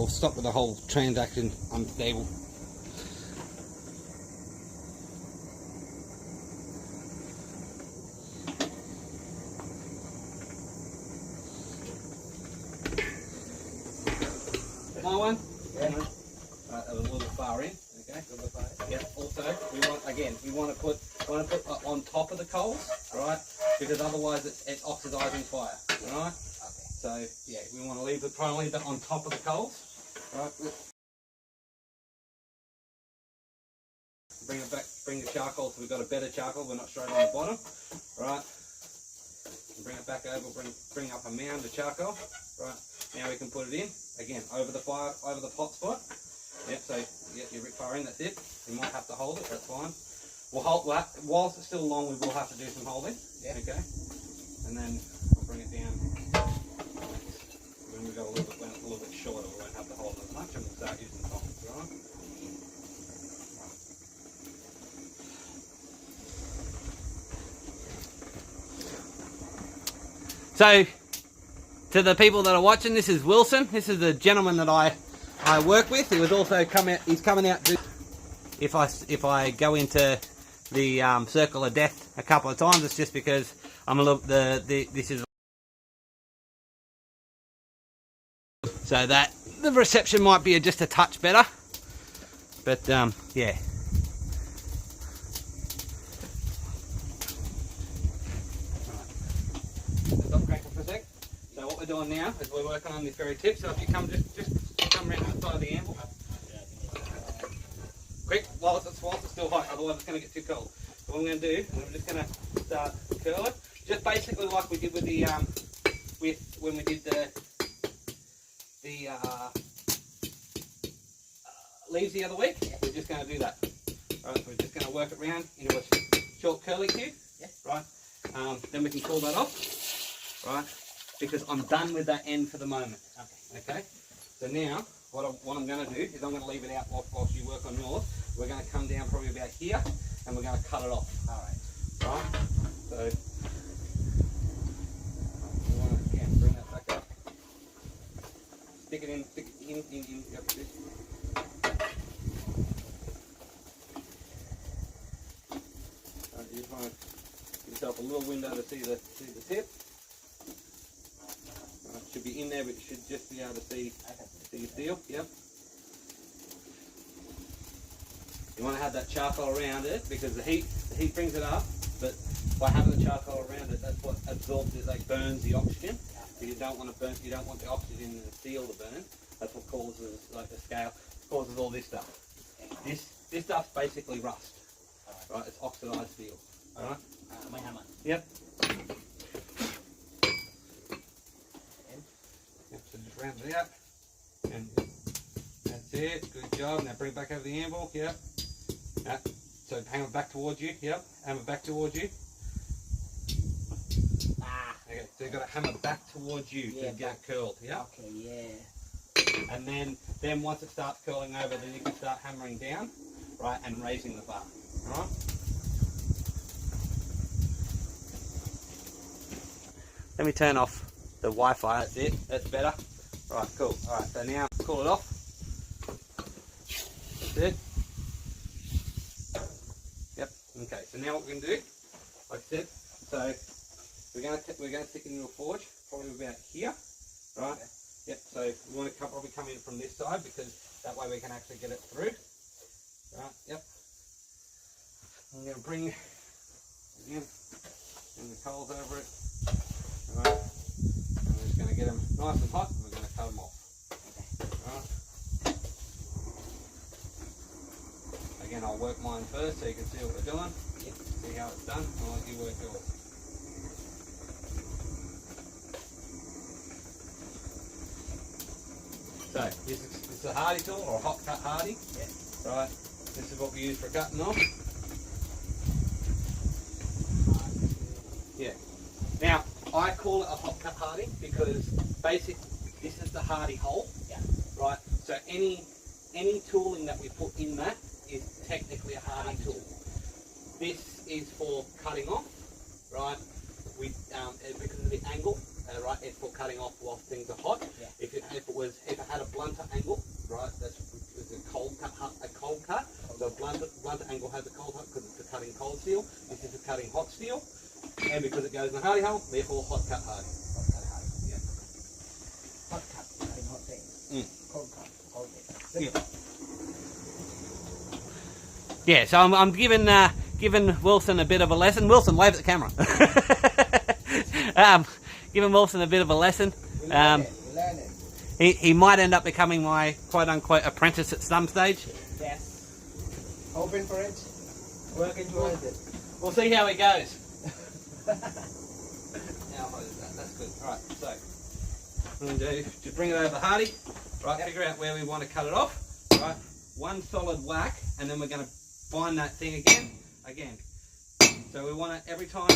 I'll stop with the whole transaction unstable. My one? Yeah. A little bit far in. Okay. A little bit far in. Yeah. Also, we want to put on top of the coals, right? Because otherwise it's oxidizing fire, right? Okay. So yeah, we want to try and leave that on top of the coals, right? Bring it back. Bring the charcoal so we've got a better charcoal. We're not straight on the bottom, right? Bring it back over. Bring up a mound of charcoal, right? Now we can put it in again over the fire, over the pot spot. Yep. So yeah, you're a bit far in. That's it. You might have to hold it. That's fine. Whilst it's still long, we will have to do some holding. Yeah. Okay. And then we'll bring it down. When we've got when it's a little bit shorter, we won't have to hold it as much, and we'll start using the tongs, right? So, to the people that are watching, this is Wilson. This is the gentleman that I work with. He was also he's coming out to, if I go into the circle of death a couple of times, it's just because I'm a little this is so that the reception might be just a touch better, but yeah. Stop cracking for a sec. So what we're doing now is we're working on this very tip. So if you come just come around the side of the anvil. Quick, whilst it's still hot, otherwise it's going to get too cold. So what I'm going to do is I'm just going to start curling, just basically like we did with the when we did the leaves the other week. We're just going to do that. Right, so we're just going to work it round into a short curly cue. Yeah. Right. Then we can pull that off. Right. Because I'm done with that end for the moment. Okay. Okay. So now. What I'm going to do is I'm going to leave it out whilst you work on yours. We're going to come down probably about here, and we're going to cut it off. All right. Right. So you want to again bring that back up. Stick it in. Yep. Right, you just want to give yourself a little window to see the tip. Right, it should be in there, but you should just be able to see. You steel, yep. You want to have that charcoal around it because the heat brings it up, but by having the charcoal around it, that's what absorbs it, like burns the oxygen. So you don't want to burn, you don't want the oxygen in the steel to burn. That's what causes, like the scale, causes all this stuff. This stuff's basically rust, right? It's oxidized steel, all right? My hammer. Yep. Yep. So just round it out. And that's it, good job. Now bring it back over the anvil, yep. So hammer back towards you, yep. Hammer back towards you. Okay, so you've got to hammer back towards you to get it curled, yep. Okay, yeah. And then once it starts curling over, then you can start hammering down, right, and raising the bar, alright? Let me turn off the Wi-Fi, that's it, that's better. Right, cool. Alright, so now cool it off. That's it. Yep. Okay, so now what we're gonna do, like I said, so we're gonna stick it into a forge, probably about here. Right? Yep, so we want to probably come in from this side because that way we can actually get it through. Right, yep. I'm gonna bring again the coals over it. Alright. I'm just gonna get them nice and hot. Cut them off. Okay. Right. Again, I'll work mine first so you can see what we're doing. Yep. See how it's done. I'll let you work yours. So, this is a hardy tool or a hot cut hardy. Yep. Right. This is what we use for cutting off. Yeah. Now, I call it a hot cut hardy because basically this is the hardy hole, yeah. Right? So any tooling that we put in that is technically a hardy tool. This is for cutting off, right? Because of the angle, right, it's for cutting off while things are hot. Yeah. If it had a blunter angle, right, that's a cold cut. The blunter angle has a cold cut because it's for cutting cold steel. This is for cutting hot steel, and because it goes in the hardy hole, therefore hot cut hard. Hot cut hard. Yeah. Hot cut, cutting hot things. Cold cut, cold things. Yeah. So I'm giving Wilson a bit of a lesson. Wilson, wave at the camera. Giving Wilson a bit of a lesson. We learn it. He might end up becoming my quote-unquote apprentice at some stage. Yes. Hoping for it. Working towards it. We'll see how it goes. Now, that's good. Alright, so I'm going to do, just bring it over the hardy. Right, figure out where we want to cut it off. Right, one solid whack, and then we're going to find that thing again. So we want to, every time,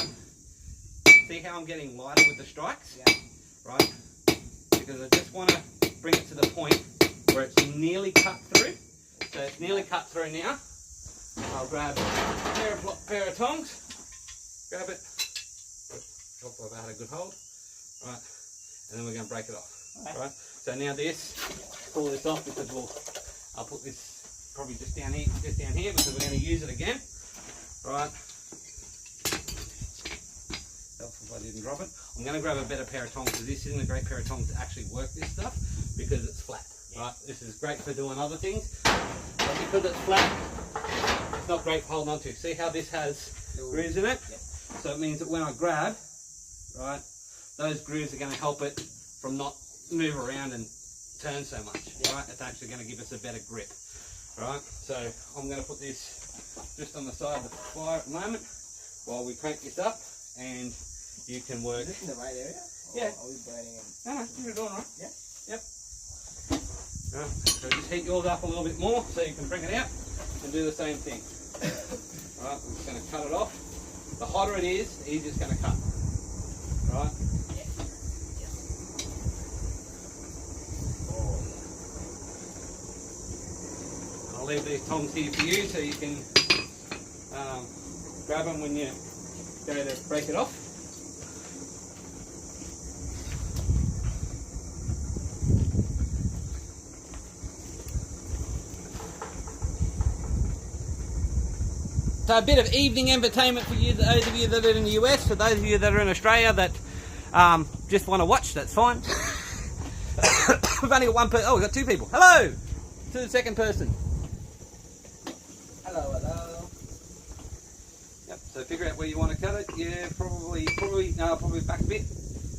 see how I'm getting lighter with the strikes? Yeah. Right? Because I just want to bring it to the point where it's nearly cut through. So it's nearly cut through now. I'll grab a pair of tongs. Grab it. Hopefully I've had a good hold. Right. And then we're going to break it off. Right. So now pull this off because I'll put this probably just down here because we're going to use it again. Right. Helpful if I didn't drop it. I'm going to grab a better pair of tongs because this isn't a great pair of tongs to actually work this stuff because it's flat. Right. This is great for doing other things, but because it's flat, it's not great for holding on to. See how this has grooves in it? Yep. So it means that when I grab, right, those grooves are going to help it from not move around and turn so much. Yep. Right, it's actually going to give us a better grip. Right, so I'm going to put this just on the side of the fire at the moment while we crank this up, and you can work. Is this in the right area? Yeah. Or are we burning in? No, you're doing right. Yeah. Yep. Right, so just heat yours up a little bit more so you can bring it out and do the same thing. Right, we're just going to cut it off. The hotter it is, the easier it's going to cut. Right? Yeah. Yeah. I'll leave these tongs here for you so you can grab them when you go to break it off. So a bit of evening entertainment for you, those of you that are in the US. For those of you that are in Australia that just want to watch, that's fine. We've only got one person. Oh, we've got two people. Hello to the second person. Hello, hello. Yep. So figure out where you want to cut it. Yeah, probably back a bit.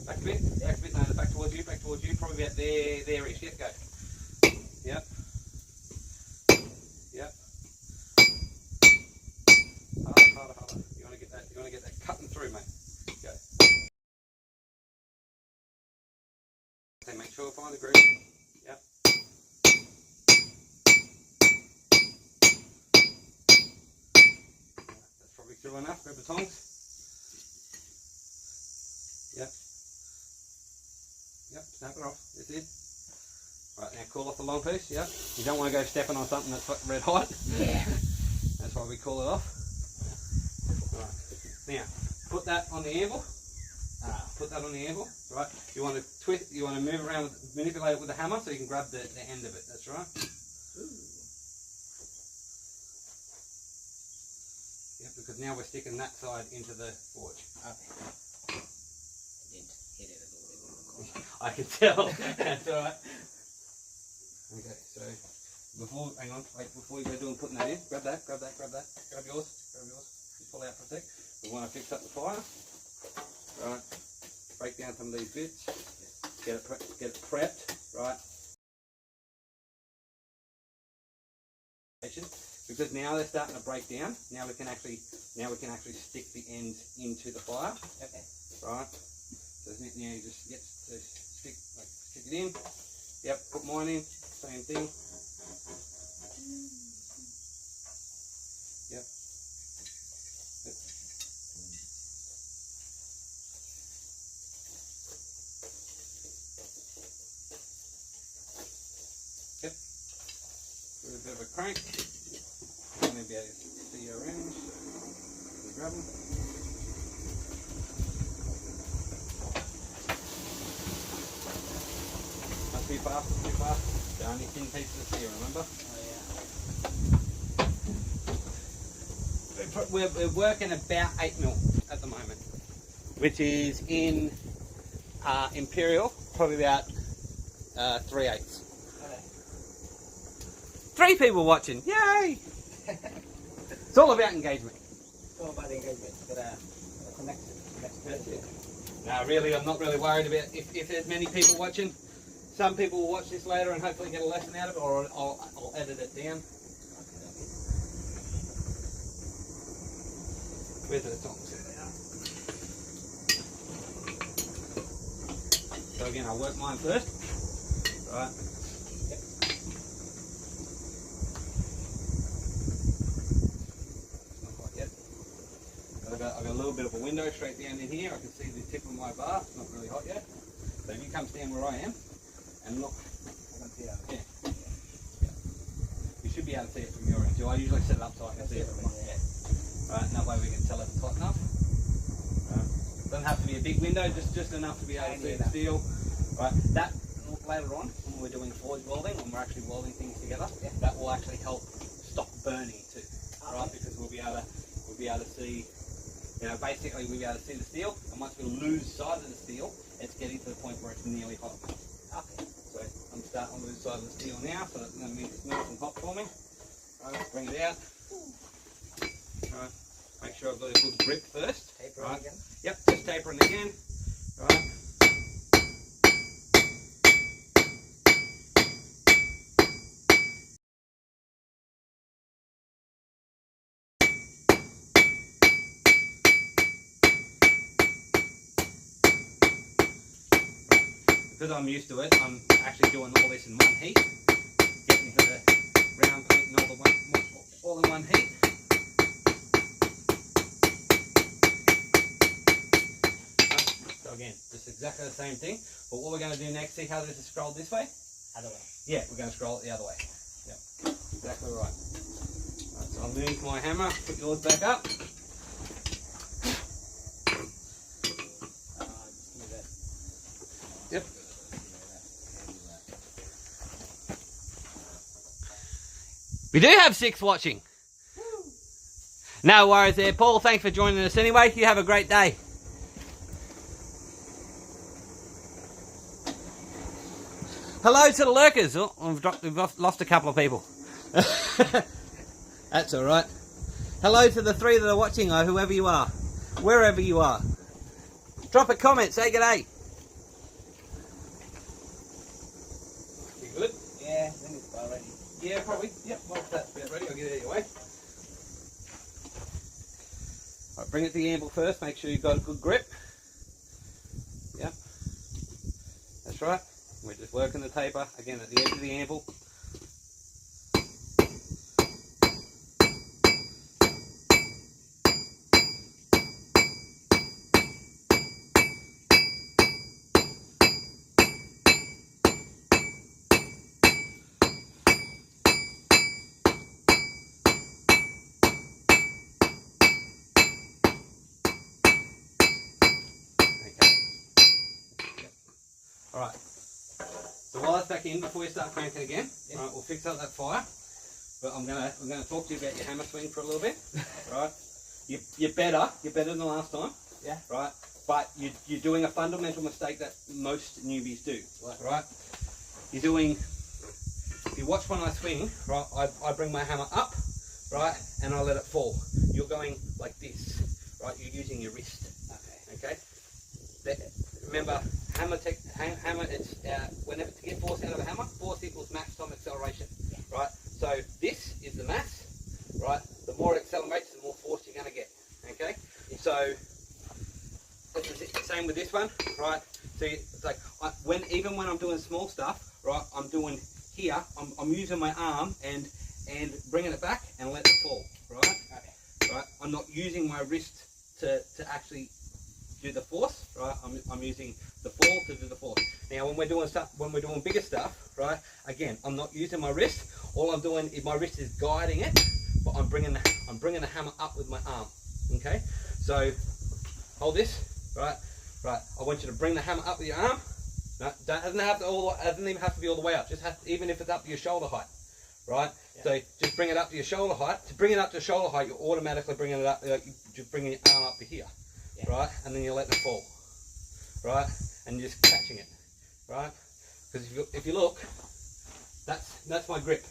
Back a bit. No, back towards you. Probably about there-ish. Yep, go. Yep. Yep. Harder. You want to get that cutting through, mate. Go. So make sure find the groove. Yep. That's probably true enough. Grab the tongs. Yep. Yep. Snap it off. That's it. Right, now cool off the long piece. Yep. You don't want to go stepping on something that's red hot. Yeah. That's why we cool it off. Right. Now, put that on the anvil. Put that on the anvil. Right. You want to twist. You want to move around, manipulate it with a hammer, so you can grab the end of it. That's right. Ooh. Yep. Because now we're sticking that side into the forge. Okay. I didn't hit it a little bit on the corner. I can tell. That's all right. Okay. So before you go doing putting that in, grab that. Grab yours. Just pull out for a sec. We want to fix up the fire. Right. Break down some of these bits. Get it prepped. Right. Because now they're starting to break down. Now we can actually stick the ends into the fire. Okay. Right. So now you just get to stick it in. Yep. Put mine in. Same thing. Yep. Yep. Give it a bit of a crank. Maybe able to see you around. Grab them. too fast, too fast. They're only thin pieces of steel, remember? Oh yeah. We're working about 8 mil at the moment, which is in Imperial, probably about 3/8. Okay. 3 people watching, yay! It's all about engagement. It's all about engagement. Got a connection. That's it. No, really, I'm not really worried about if there's many people watching. Some people will watch this later and hopefully get a lesson out of it, or I'll edit it down. Where's the tongs? So again, I'll work mine first. Right. Yep. Not quite yet. I've got a little bit of a window straight down in here. I can see the tip of my bar. It's not really hot yet. So if you come stand where I am and look, yeah. You should be able to see it from your end too. I usually set it up so I can see it from my end. Right, and that way we can tell it's hot enough. Doesn't have to be a big window, just enough to be able to see the steel. Right, that later on when we're doing forge welding, when we're actually welding things together, that will actually help stop burning too. Right, because we'll be able to see, basically we'll be able to see the steel, and once we lose sight of the steel, it's getting to the point where it's nearly hot. Okay. So I'm starting to lose sight of the steel now, so that means it's nice and hot for me. Right, bring it out. Right, make sure I've got a good grip first. Taper right. again. Yep, just tapering again. Right. Because I'm used to it, I'm actually doing all this in one heat, getting to the round paint and all in one heat. So again, just exactly the same thing. But what we're going to do next, see how this is scrolled this way? Other way. Yeah, we're going to scroll it the other way. Yep, exactly right. Right, so I'll move my hammer, put yours back up. Just do that. Yep. We do have 6 watching. No worries there, Paul. Thanks for joining us anyway. You have a great day. Hello to the lurkers. Oh, we've lost a couple of people. That's all right. Hello to the 3 that are watching, or whoever you are, wherever you are. Drop a comment. Say g'day. You good? Yeah, I think it's about ready. Yeah, probably. Yep, well, that's about ready. I'll get it out of your way. All right, bring it to the anvil first. Make sure you've got a good grip. Yep. That's right. We're just working the taper, again, at the edge of the anvil. Alright, so while that's back in, before you start cranking again, right, we'll fix up that fire. But we're gonna talk to you about your hammer swing for a little bit. Right? You're better than last time. Yeah. Right? But you're doing a fundamental mistake that most newbies do. Right? You're doing, if you watch when I swing, right, I bring my hammer up, right, and I let it fall. You're going like this, right? You're using your wrist. Okay? Remember, hammer, it's whenever to get force out of a hammer, force equals max time acceleration, right? So this is the mass, right? The more it accelerates, the more force you're going to get, okay? So it's the same with this one, right? So it's like even when I'm doing small stuff, right? I'm doing here. I'm using my arm and bringing it back and letting it fall, right? Right. I'm not using my wrist to actually do the force, right? I'm using the fall to do the force. Now, when we're doing bigger stuff, right? Again, I'm not using my wrist. All I'm doing is my wrist is guiding it, but I'm bringing the hammer up with my arm. Okay. So hold this, right? Right. I want you to bring the hammer up with your arm, No, doesn't even have to be all the way up. Just even if it's up to your shoulder height, right? Yeah. So just bring it up to your shoulder height. To bring it up to shoulder height, you're automatically bringing it up. You're bringing your arm up to here, right? And then you're letting it fall, right? And you're just catching it, right? Because if you look, that's my grip,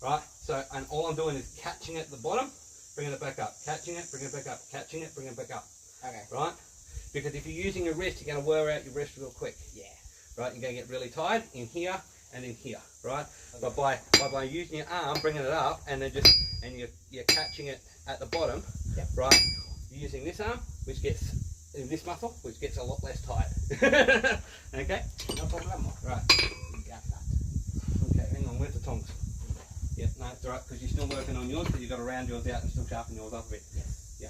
right? So and all I'm doing is catching it at the bottom, bringing it back up, catching it, bringing it back up, catching it, bringing it back up. Okay. Right? Because if you're using your wrist, you're going to wear out your wrist real quick. Yeah. Right? You're going to get really tired in here and in here. Right? Okay. But by using your arm, bringing it up, and then you're catching it at the bottom. Yep. Right? You're using this arm, which gets in this muscle, which gets a lot less tired. Okay? No problem. Right. You got that. Okay. Hang on. Where's the tongs? Yeah. No, it's alright because you're still working on yours, so you've got to round yours out and still sharpen yours up a bit. Yes. Yeah.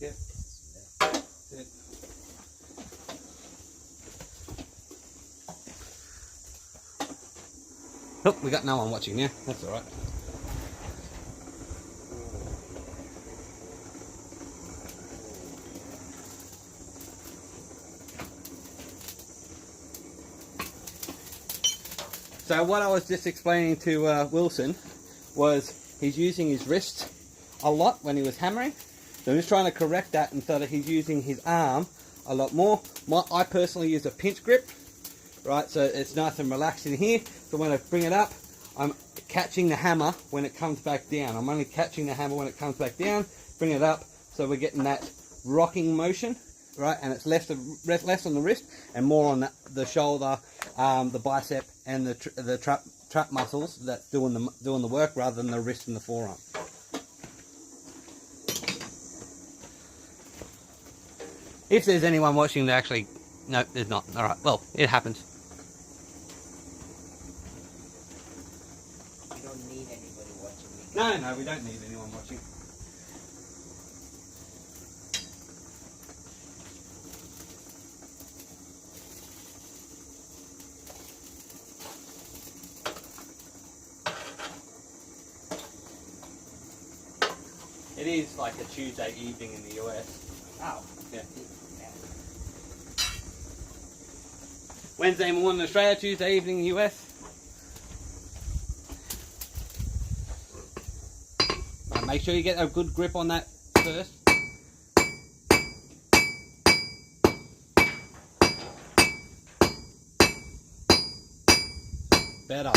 Yeah. Yeah. Oh, we got no one watching now. That's all right. So what I was just explaining to Wilson was he's using his wrist a lot when he was hammering. So I'm just trying to correct that, and so that he's using his arm a lot more. I personally use a pinch grip, right? So it's nice and relaxed in here. So when I bring it up, I'm catching the hammer when it comes back down. I'm only catching the hammer when it comes back down. Bring it up, so we're getting that rocking motion, right? And it's less on the wrist and more on the shoulder, the bicep, and the trap muscles that's doing the work, rather than the wrist and the forearm. If there's anyone watching that actually... No, there's not. Alright, well, it happens. We don't need anybody watching. No, we don't need anyone watching. It is like a Tuesday evening in the US. Oh. Yeah. Wednesday morning in Australia, Tuesday evening in the US. Now make sure you get a good grip on that first. Better.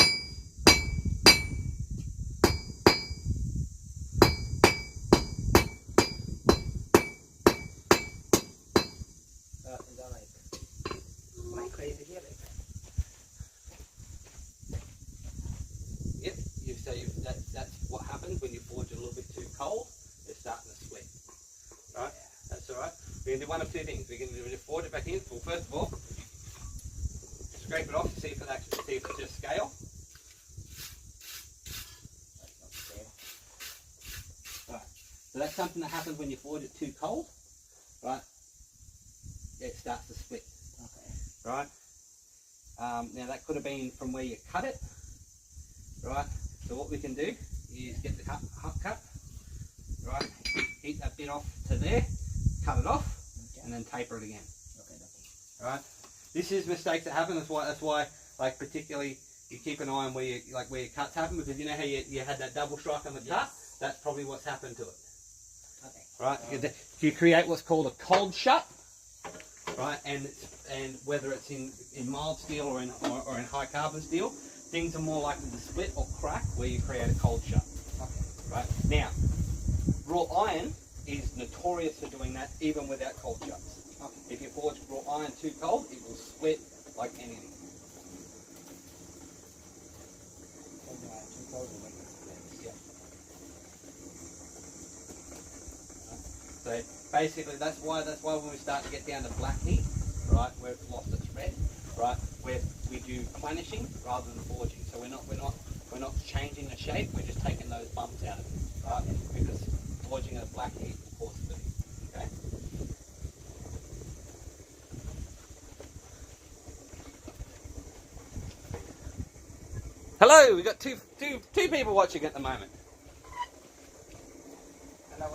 Yep, that's what happens when you forge a little bit too cold. It's starting to sweat. Right? That's alright. We can do one of two things. We can just forge it back in. Well, first of all, scrape it off to see if it's just scale. Right. So that's something that happens when you forge it too cold. Right? It starts to split. Okay. Right? Now that could have been from where you cut it. Right, so what we can do is get the hub cut, right, heat that bit off to there, cut it off, okay, and then taper it again. Okay. Right, this is mistakes that happen. That's why, like, particularly you keep an eye on where your cuts happen, because you know how you had that double strike on the cut. That's probably what's happened to it. Okay. Right, you create what's called a cold shut. Right, and whether it's in mild steel or in high carbon steel, things are more likely to split or crack where you create a cold shut. Okay. Right? Now, raw iron is notorious for doing that even without cold shuts. Okay. If you forge raw iron too cold, it will split like anything. Too cold to make it split. Yeah. So basically, that's why when we start to get down to black heat, right, where it's lost its red, right, where we do planishing rather than forging. So we're not changing the shape. We're just taking those bumps out of it, right? Because forging at black heat will cause splitting. Okay. Hello, we've got two people watching at the moment. Hello.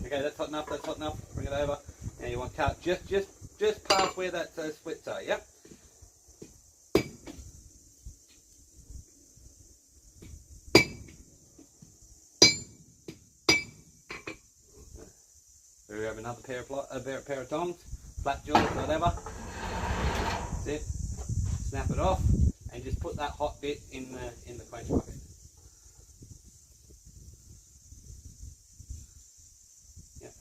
Okay, that's hot enough, that's hot enough. Bring it over. Now you want to cut just past where that those splits are, yep. We have another pair of tongs, flat jaws, whatever. That's it. Snap it off, and just put that hot bit in the quench bucket. Yep.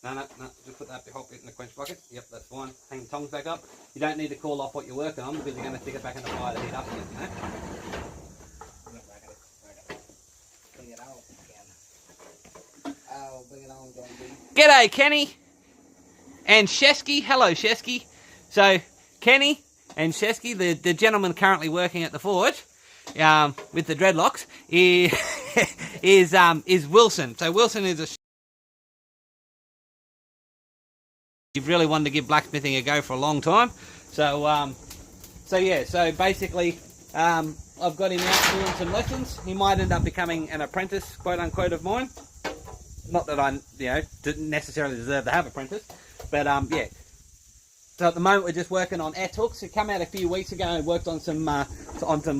No. Just put that hot bit in the quench bucket. Yep, that's fine. Hang the tongs back up. You don't need to call off what you're working on because you're going to stick it back in the fire to heat up again. You know? Bring it out again. I'll bring it on, John B. G'day, Kenny and Shesky. Hello, Shesky. So, Kenny and Shesky, the gentleman currently working at the forge with the dreadlocks, is Wilson. So Wilson is a... You've really wanted to give blacksmithing a go for a long time. So, so basically, I've got him out doing some lessons. He might end up becoming an apprentice, quote unquote, of mine. Not that I, didn't necessarily deserve to have an apprentice, but yeah. So at the moment we're just working on hooks. He came out a few weeks ago and worked on some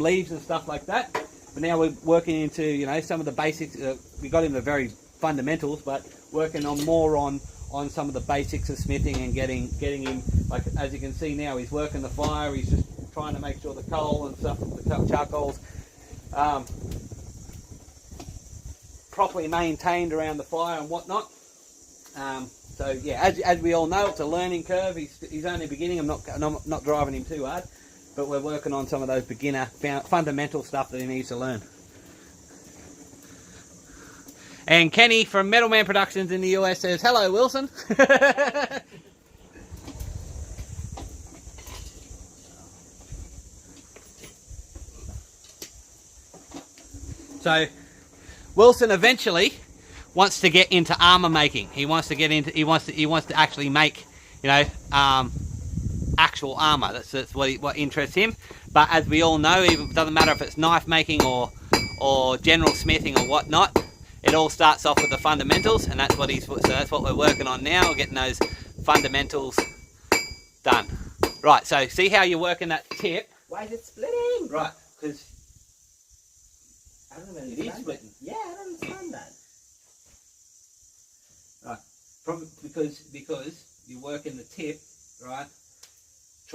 leaves and stuff like that. But now we're working into some of the basics. We got him the very fundamentals, but working on more on some of the basics of smithing and getting him, like as you can see now, he's working the fire. He's just trying to make sure the coal and stuff, the charcoal's properly maintained around the fire and whatnot. So yeah, as we all know, it's a learning curve. He's only beginning. I'm not driving him too hard, but we're working on some of those beginner fundamental stuff that he needs to learn. And Kenny from Metalman Productions in the US says, "Hello, Wilson." So Wilson eventually wants to get into armor making. He wants to actually make, actual armor. That's what interests him. But as we all know, it doesn't matter if it's knife making or general smithing or whatnot. It all starts off with the fundamentals, and that's what we're working on now. We're getting those fundamentals done. Right. So see how you're working that tip. Why is it splitting? Right. Because I don't it is splitting. Yeah, I don't understand that. Right, probably because you work in the tip, right?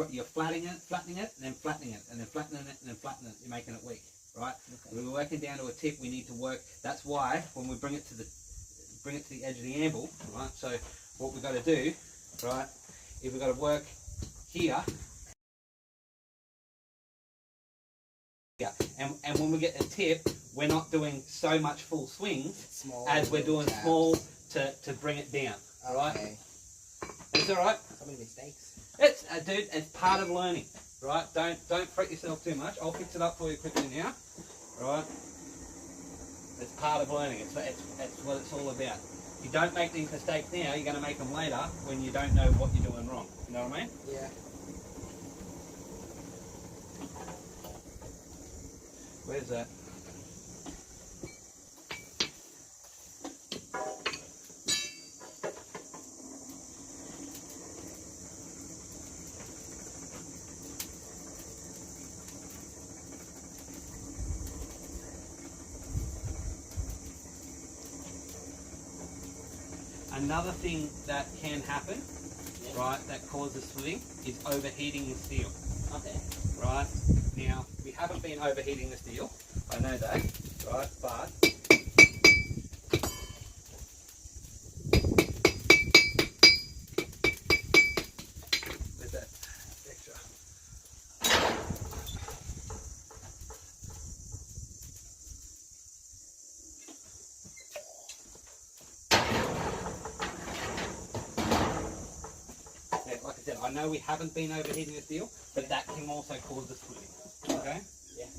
You're flattening it, and then flattening it, and then flattening it, and then flattening it. You're making it weak, right? Okay. When we're working down to a tip, we need to work. That's why when we bring it to the edge of the anvil, right? So what we've got to do, right, is we've got to work here. Yeah, and when we get the tip, we're not doing so much full swings as we're doing small to bring it down. All right, it's all right. So many mistakes. It's dude, it's part of learning, right? Don't fret yourself too much. I'll fix it up for you quickly now, right? It's part of learning. It's what it's all about. If you don't make these mistakes now, you're going to make them later when you don't know what you're doing wrong. You know what I mean? Yeah. Where's that? Another thing that can happen, right, that causes splitting is overheating the steel. Okay. Right? Now, we haven't been overheating the steel, I know that, right, but where's that extra? Yeah, like I said, I know we haven't been overheating the steel, but that can also cause the splitting. Okay? Yeah.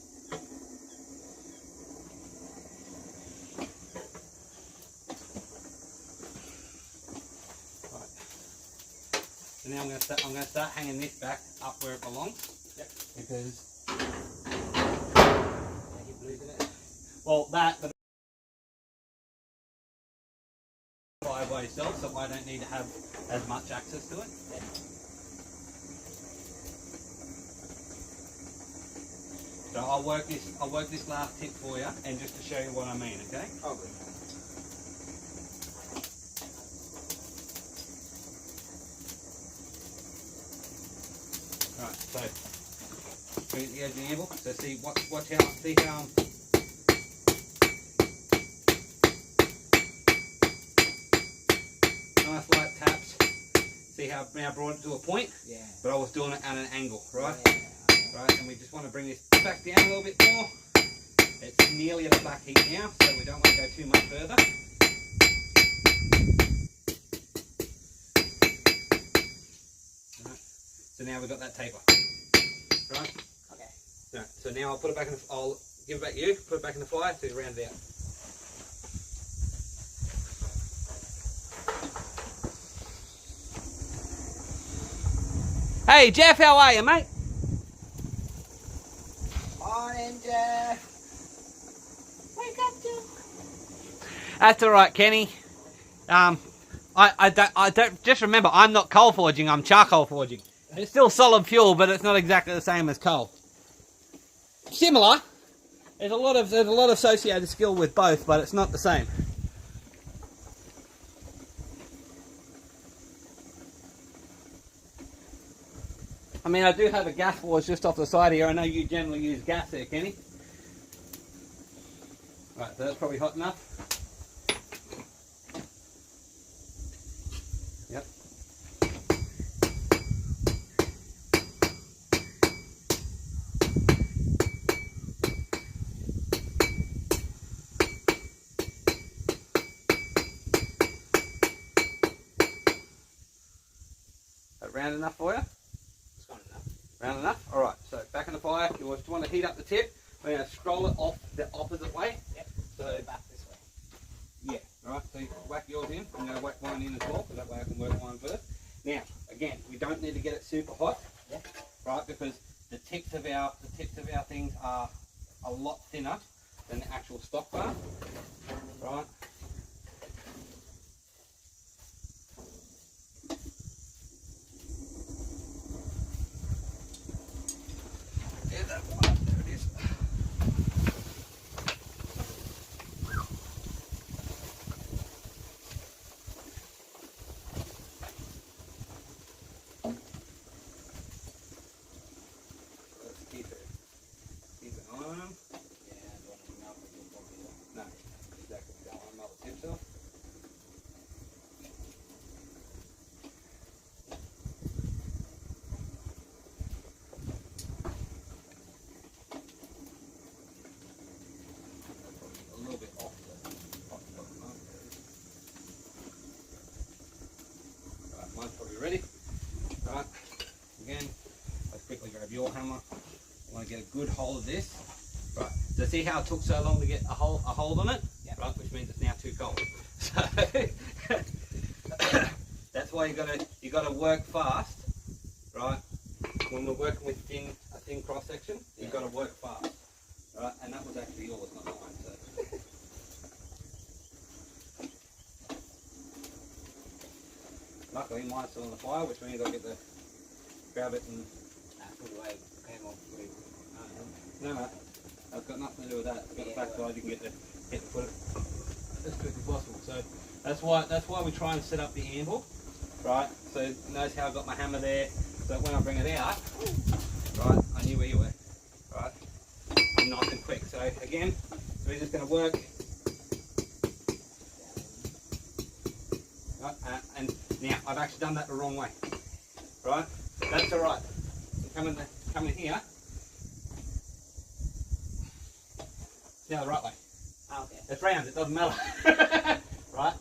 Right. So now I'm going to start hanging this back up where it belongs. Yep. Because Keep losing it. well, that. But I way I don't need to have as much access to it. Yeah. So I'll work this last tip for you, and just to show you what I mean, okay? Oh, good. Right, so bring it to the edge of the anvil. So see how nice light taps. See how I've now brought it to a point? Yeah. But I was doing it at an angle, right? Yeah. Right, and we just want to bring this back down a little bit more. It's nearly at a black heat now, so we don't want to go too much further. Right. So now we've got that taper. Right? Okay. Right. So now I'll put it back in the, I'll give it back to you, put it back in the fire so you round it out. Hey Jeff, how are you, mate? Morning, Jeff. Wake up, Jeff. That's all right, Kenny. I don't. Just remember, I'm not coal forging. I'm charcoal forging. It's still solid fuel, but it's not exactly the same as coal. Similar. There's a lot of associated skill with both, but it's not the same. I mean, I do have a gas forge just off the side here. I know you generally use gas there, Kenny. Right, so that's probably hot enough. Yep. That round enough for you? Round enough? Alright, so back in the fire. You just want to heat up the tip. We're going to scroll it off the opposite way. Yep. So back this way. Yeah, alright, so you whack yours in. I'm going to whack mine in as well, because that way I can work mine first. Now, again, we don't need to get it super hot. Yeah. Right, because the tips of our things are a lot thinner than the actual stock bar. Right. There's that one. There it is. Let's keep it on. Yeah, I don't know if you'll probably do. No, exactly. We don't want to melt the tips off. A little bit off the mark. Right, mine's probably ready. Right, again, let's quickly grab your hammer. I want to get a good hold of this. Right, so see how it took so long to get a hold on it? Yep. Right, which means it's now too cold. So that's why you gotta work fast, right? When we're working with a thin cross section, you've got to work fast, right? And that was actually yours, not mine. So. Luckily, mine's still on the fire, which means I get to grab it and. No, that's got nothing to do with that. It's got the fact that I didn't get to put it as quick as possible. So that's why we try and set up the anvil, right? So notice how I got my hammer there, so that when I bring it out, right, I knew where you were, right? And nice and quick. So again, we're just going to work, right? And now I've actually done that the wrong way, right? That's all right. Come in here. Now the right way. Okay. It's round, it doesn't matter. Right?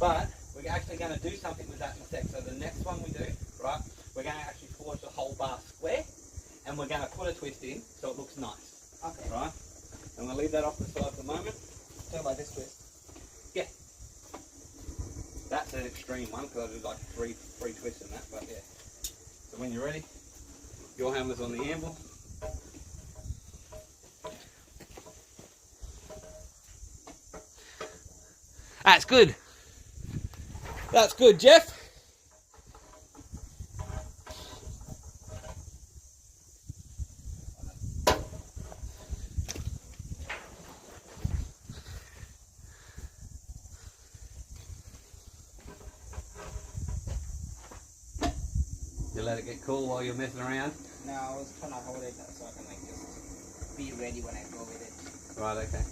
But we're actually going to do something with that in a sec. So the next one we do, right, we're going to actually forge the whole bar square, and we're going to put a twist in so it looks nice. Okay. Right? And we'll leave that off the side for the moment. Talk about this twist. Yeah. That's an extreme one because I did like three twists in that, but yeah. So when you're ready, your hammer's on the anvil. That's good. That's good, Jeff. You let it get cool while you're messing around? No, I was trying to hold it so I can like just be ready when I go with it. Right, okay.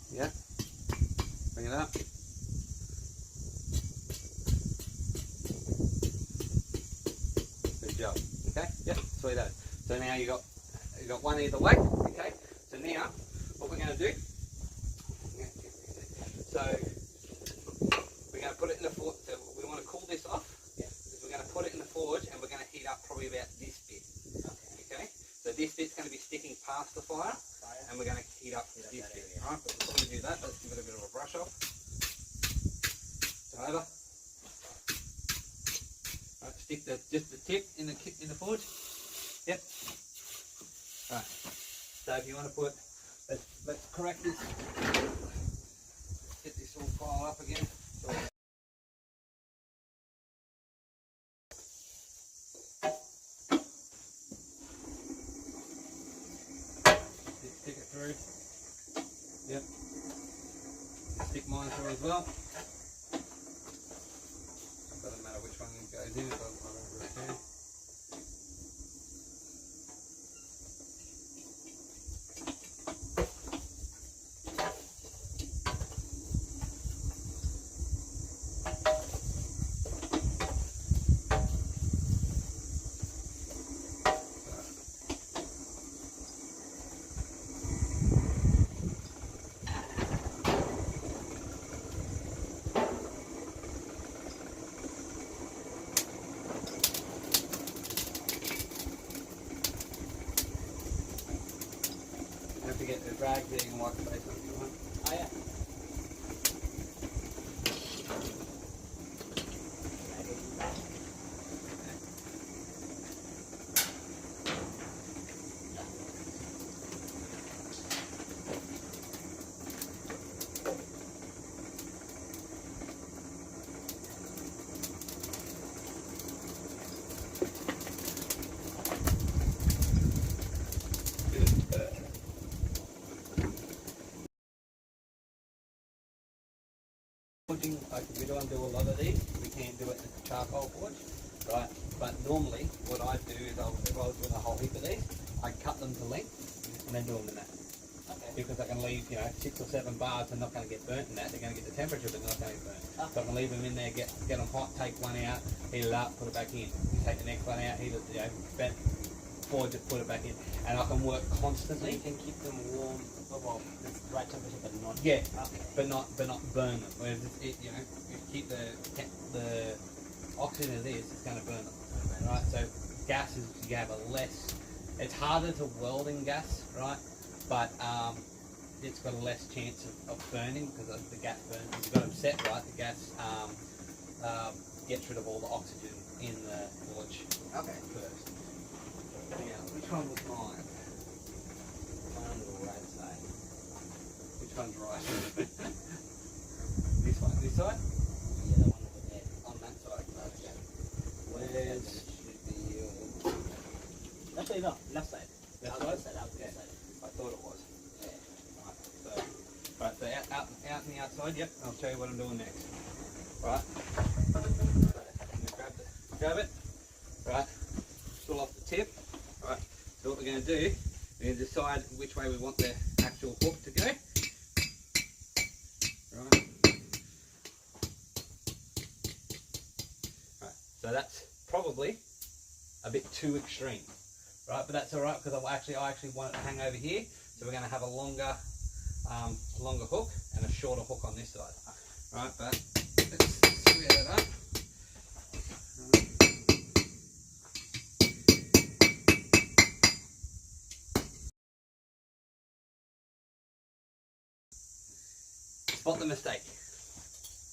Yeah. Bring it up. Good job. Okay. Yep. Sweet as. So now you got one either way. Okay. So now what we're going to do. So we're going to put it in the forge. So we want to cool this off. Yeah. Because we're going to put it in the forge and we're going to heat up probably about this bit. Okay. So this bit's going to be sticking past the fire, and we're going to heat up this bit. Right. But before we do that, let's give it a bit of a brush off. So over. Right, stick just the tip in the forge. Yep. Right. So if you want to put, let's correct this. Get this all piled up again. Stick it through. Yep. Stick mine through as well. Doesn't matter which one goes in, it doesn't really care. Don't forget the drag there, you can wipe the face on if you want. Oh yeah. Forging, like we don't do a lot of these, we can do it in a charcoal forge, right? But normally what I do is if I was doing a whole heap of these, I cut them to length and then do them in that. Okay. Because I can leave, 6 or 7 bars, they're not going to get burnt in that, they're going to get the temperature but they're not going to get burnt. Okay. So I can leave them in there, get them hot, take one out, heat it up, put it back in. You take the next one out, heat it, bent, forge it, put it back in. And I can work So constantly. you can keep them warm, well, the right temperature, but not. Yeah, Okay. but not burn them. Whereas you keep the oxygen of this, it's going to burn them, right? So gas is you have a less. It's harder to weld in gas, right? But it's got a less chance of burning because the gas burns. If you've got them set right, the gas gets rid of all the oxygen in the forge Okay. first. Now, which one was mine? On the right side. Which one's right? This one, this side? Yeah, the one over there. On that side. Okay. Where's Should be actually no, left side. left Out side? side, out Yeah. side. I thought it was. Yeah. Right, so out on the outside, yep, I'll show you what I'm doing next. Right. Grab it. Right. Pull off the tip. Right. So what we're going to do, we're going to decide which way we want the actual hook to go. Right. Right. So that's probably a bit too extreme. Right, but that's all right because I actually want it to hang over here. So we're going to have a longer hook and a shorter hook on this side. Right, but let's square that up. Spot the mistake.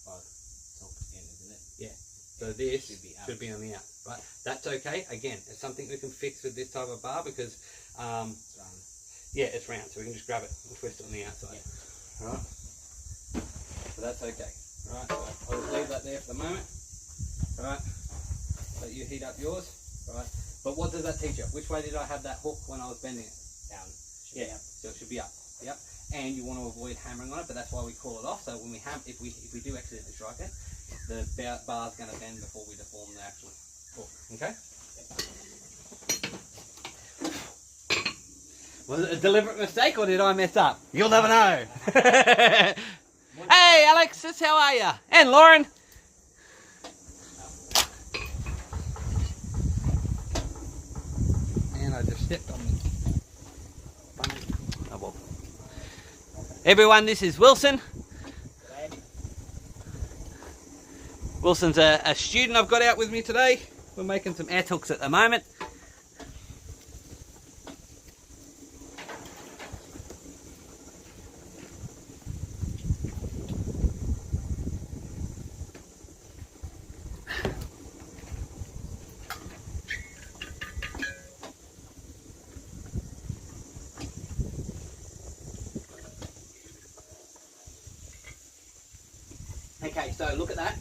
Oh, so again, isn't it? Yeah. So So this should be on the out. But that's okay. Again, it's something we can fix with this type of bar because, yeah, it's round. So we can just grab it and twist it on the outside. Yeah. Right. So that's okay. Right. So I'll just leave that there for the moment. Right. Let you heat up yours. Right. But what does that teach you? Which way did I have that hook when I was bending it? Down. Yeah. So it should be up. Yep. And you want to avoid hammering on it, but that's why we call it off. So when we if we do accidentally strike it, the bar's going to bend before we deform the actual hook. Okay. Was it a deliberate mistake or did I mess up? You'll never know. Hey Alexis, how are you? And Lauren. And I just stepped on me. Oh well. Everyone, this is Wilson. Wilson's a student I've got out with me today. We're making some air hooks at the moment. Okay, so look at that.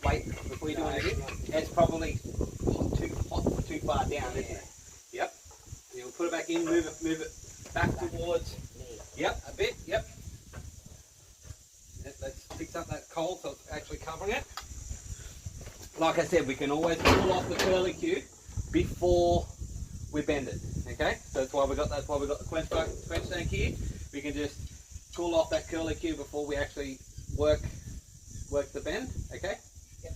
Wait, before you do anything, it's probably too far down, isn't it? Yep. You'll put it back in, move it back towards. Yep, a bit. Yep. Let's fix up that coal so it's actually covering it. Like I said, we can always pull off the curlicue before we bend it. Okay, so that's why we got the quench tank here. We can just pull off that curlicue before we actually work the bend. Okay. Yep.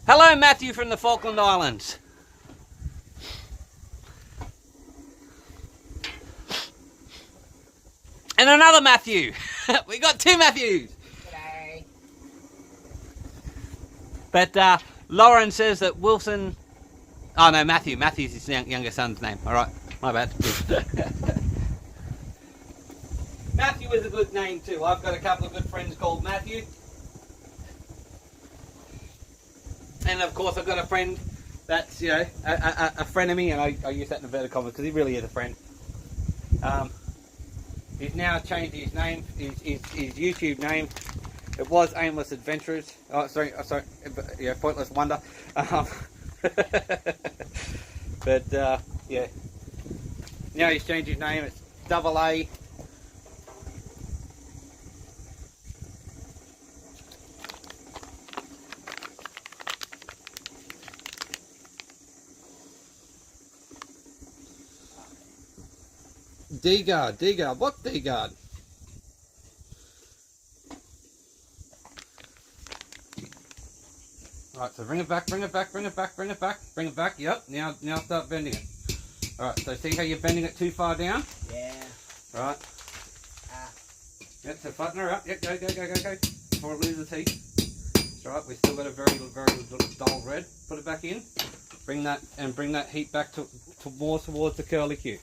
Hello, Matthew from the Falkland Islands. And another Matthew. We got two Matthews. G'day. But Lauren says that Wilson... Oh no, Matthew. Matthew's his younger son's name. Alright, my bad. Matthew is a good name too. I've got a couple of good friends called Matthew. And of course I've got a friend that's, you know, a friend of me, and I use that in inverted commas because he really is a friend. He's now changed his name, his YouTube name. It was Aimless Adventurers. Oh, sorry, yeah, Pointless Wonder. But yeah, now he's changed his name. It's AA. D-guard, what D-guard? Alright, so bring it back, yep, now start bending it. Alright, so see how you're bending it too far down? Yeah. Right. Yep, so flatten her up, yep, go, before it loses heat. That's right, we've still got a very dull red. Put it back in, bring that heat back to more towards the curlicue.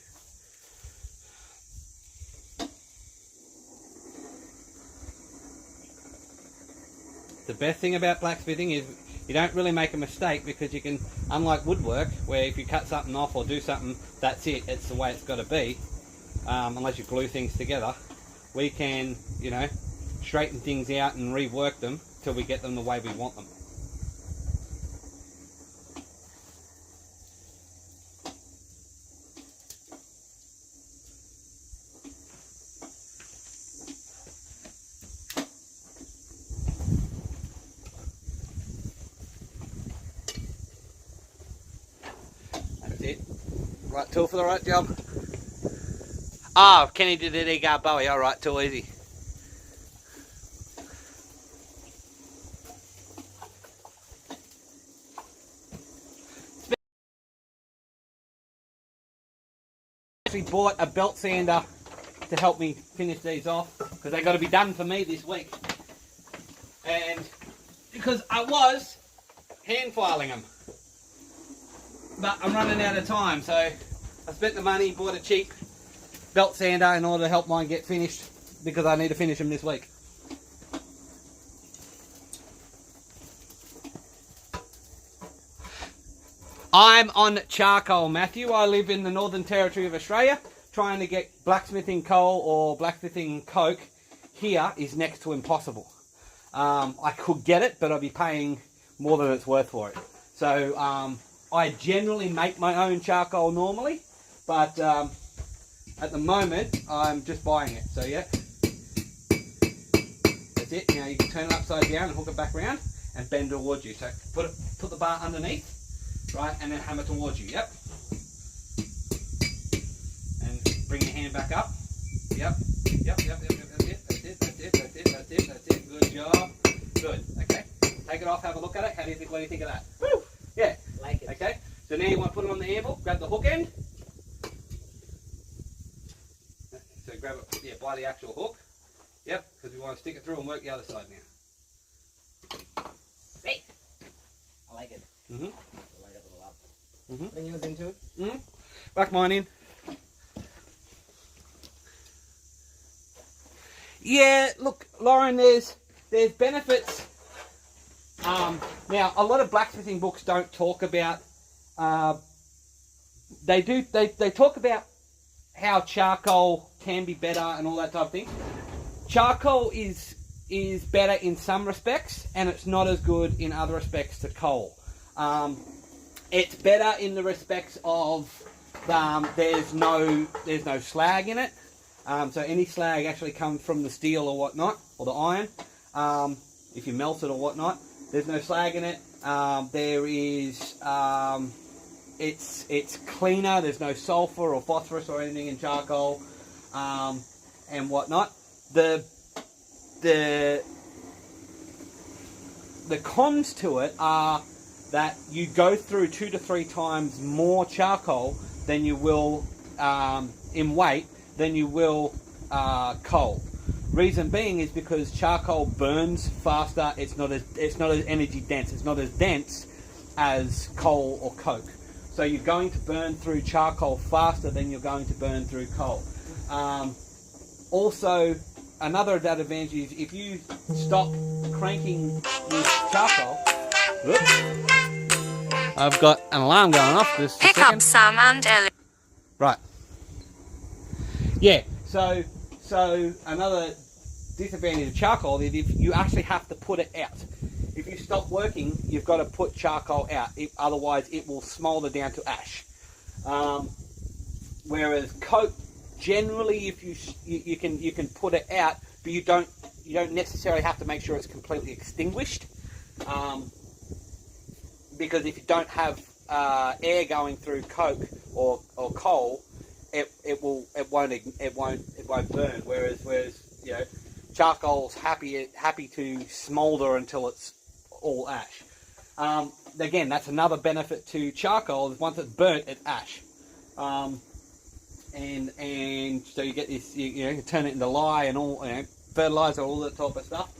The best thing about blacksmithing is you don't really make a mistake because you can, unlike woodwork, where if you cut something off or do something, that's it, it's the way it's got to be, unless you glue things together. We can, you know, straighten things out and rework them till we get them the way we want them. It. Right tool for the right job. Oh, Kenny did the D-guard Bowie. Alright, too easy. Actually bought a belt sander to help me finish these off because they got to be done for me this week. And because I was hand filing them. But I'm running out of time, so I spent the money, bought a cheap belt sander in order to help mine get finished, because I need to finish them this week. I'm on charcoal, Matthew. I live in the Northern Territory of Australia. Trying to get blacksmithing coal or blacksmithing coke here is next to impossible. I could get it, but I'd be paying more than it's worth for it. So I generally make my own charcoal normally, but at the moment I'm just buying it. So yeah, that's it. Now you can turn it upside down and hook it back around and bend towards you. So put the bar underneath. Right, and then hammer towards you, yep. And bring your hand back up. Yep, that's it. Good job. Good, okay. Take it off, have a look at it. What do you think of that? Woo! Yeah. Like it. Okay, so now you want to put it on the anvil, grab the hook end. So grab it, yeah, by the actual hook. Yep, because we want to stick it through and work the other side now. Hey. I like it. Mm-hmm. Bring yours into it. Back mine in. Yeah, look, Lauren, there's benefits. Now, a lot of blacksmithing books don't talk about. They talk about how charcoal can be better and all that type of thing. Charcoal is better in some respects, and it's not as good in other respects to coal. It's better in the respects of there's no slag in it. So any slag actually comes from the steel or whatnot, or the iron. If you melt it or whatnot, there's no slag in it. There is it's cleaner. There's no sulfur or phosphorus or anything in charcoal, and whatnot. The cons to it are that you go through 2 to 3 times more charcoal than you will in weight than you will coal. Reason being is because charcoal burns faster. It's not as energy dense. It's not as dense as coal or coke. So you're going to burn through charcoal faster than you're going to burn through coal. Also, another advantage is if you stop cranking with charcoal. Whoops. I've got an alarm going off. Just Pick up Sam and Ellie. Right. Yeah. So another disadvantage of charcoal is if you actually have to put it out. If you stop working, you've got to put charcoal out. Otherwise, it will smolder down to ash. Whereas coke, generally, if you can put it out, but you don't necessarily have to make sure it's completely extinguished. Because if you don't have air going through coke or coal, it won't burn. Whereas you know, charcoal's happy to smoulder until it's all ash. Again, that's another benefit to charcoal. Is once it's burnt, it's ash. And so you get this, you turn it into lye and all, fertilizer, all that type of stuff.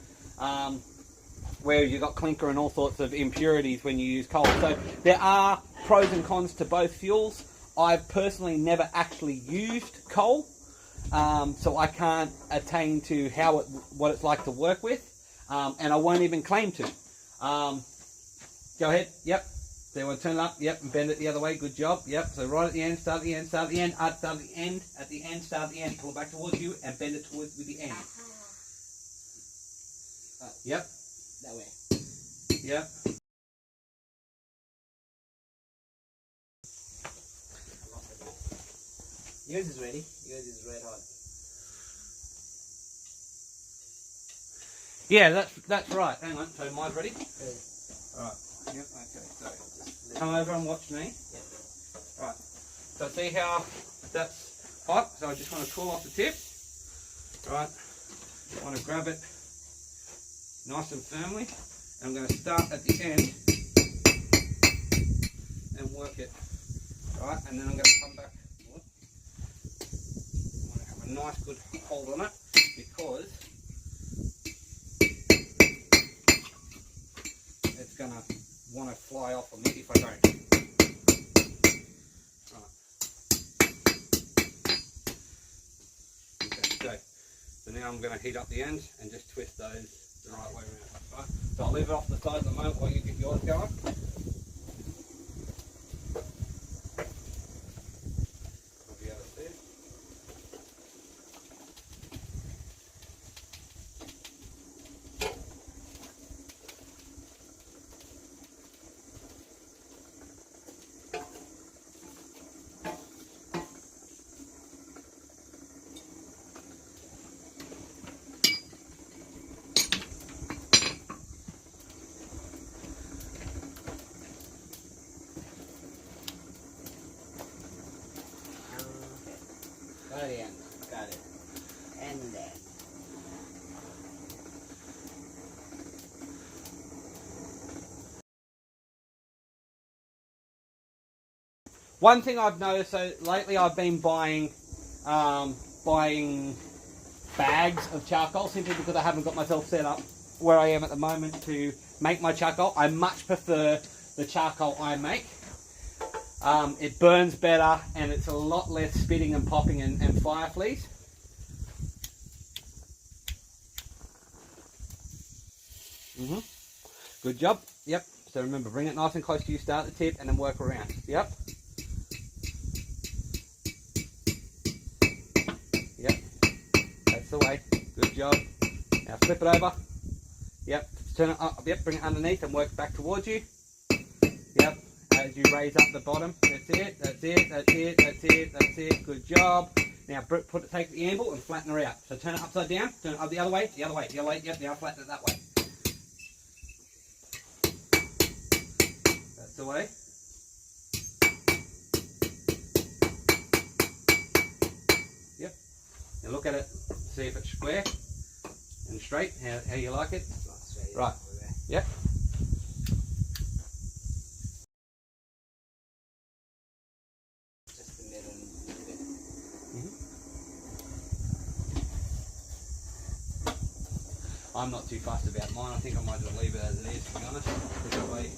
Where you've got clinker and all sorts of impurities when you use coal. So there are pros and cons to both fuels. I've personally never actually used coal, so I can't attain to what it's like to work with, and I won't even claim to. Go ahead. Yep. So you want to turn it up. Yep. And bend it the other way. Good job. Yep. So right at the end, start at the end, start at the end, start at the end, at the end, start at the end. Pull it back towards you and bend it towards with the end. Yep. That way. Yep. Yours is ready. Yours is red hot. Yeah, that's right. Hang on. So mine's ready? Good. Alright. Yep, okay. So come over and watch me. Yep. Right. So see how that's hot? So I just want to cool off the tip. Right. I want to grab it nice and firmly. And I'm going to start at the end and work it. Right, and then I'm going to come back. I want to have a nice good hold on it because it's going to want to fly off of me if I don't. Right. Okay, so now I'm going to heat up the ends and just twist those the right way around. Right? So I'll leave it off the side at the moment while you get yours going. I'll be able to see it. Got it. And then. One thing I've noticed, so lately I've been buying bags of charcoal simply because I haven't got myself set up where I am at the moment to make my charcoal. I much prefer the charcoal I make. It burns better and it's a lot less spitting and popping and fire fleas. Good job. Yep. So remember, bring it nice and close to you, start at the tip and then work around. Yep. Yep. That's the way. Good job. Now flip it over. Yep. Turn it up. Yep. Bring it underneath and work back towards you. Yep. As you raise up the bottom. That's it. That's it. That's it. That's it. That's it. Good job. Now take the anvil and flatten her out. So turn it upside down. Turn it up the other way. The other way. The other way. Yep. Now flatten it that way. That's the way. Yep. Now look at it. See if it's square and straight. How you like it. It's not straight. Right. Yep. Just the middle and I'm not too fussed about mine. I think I might just leave it as it is, to be honest. That way.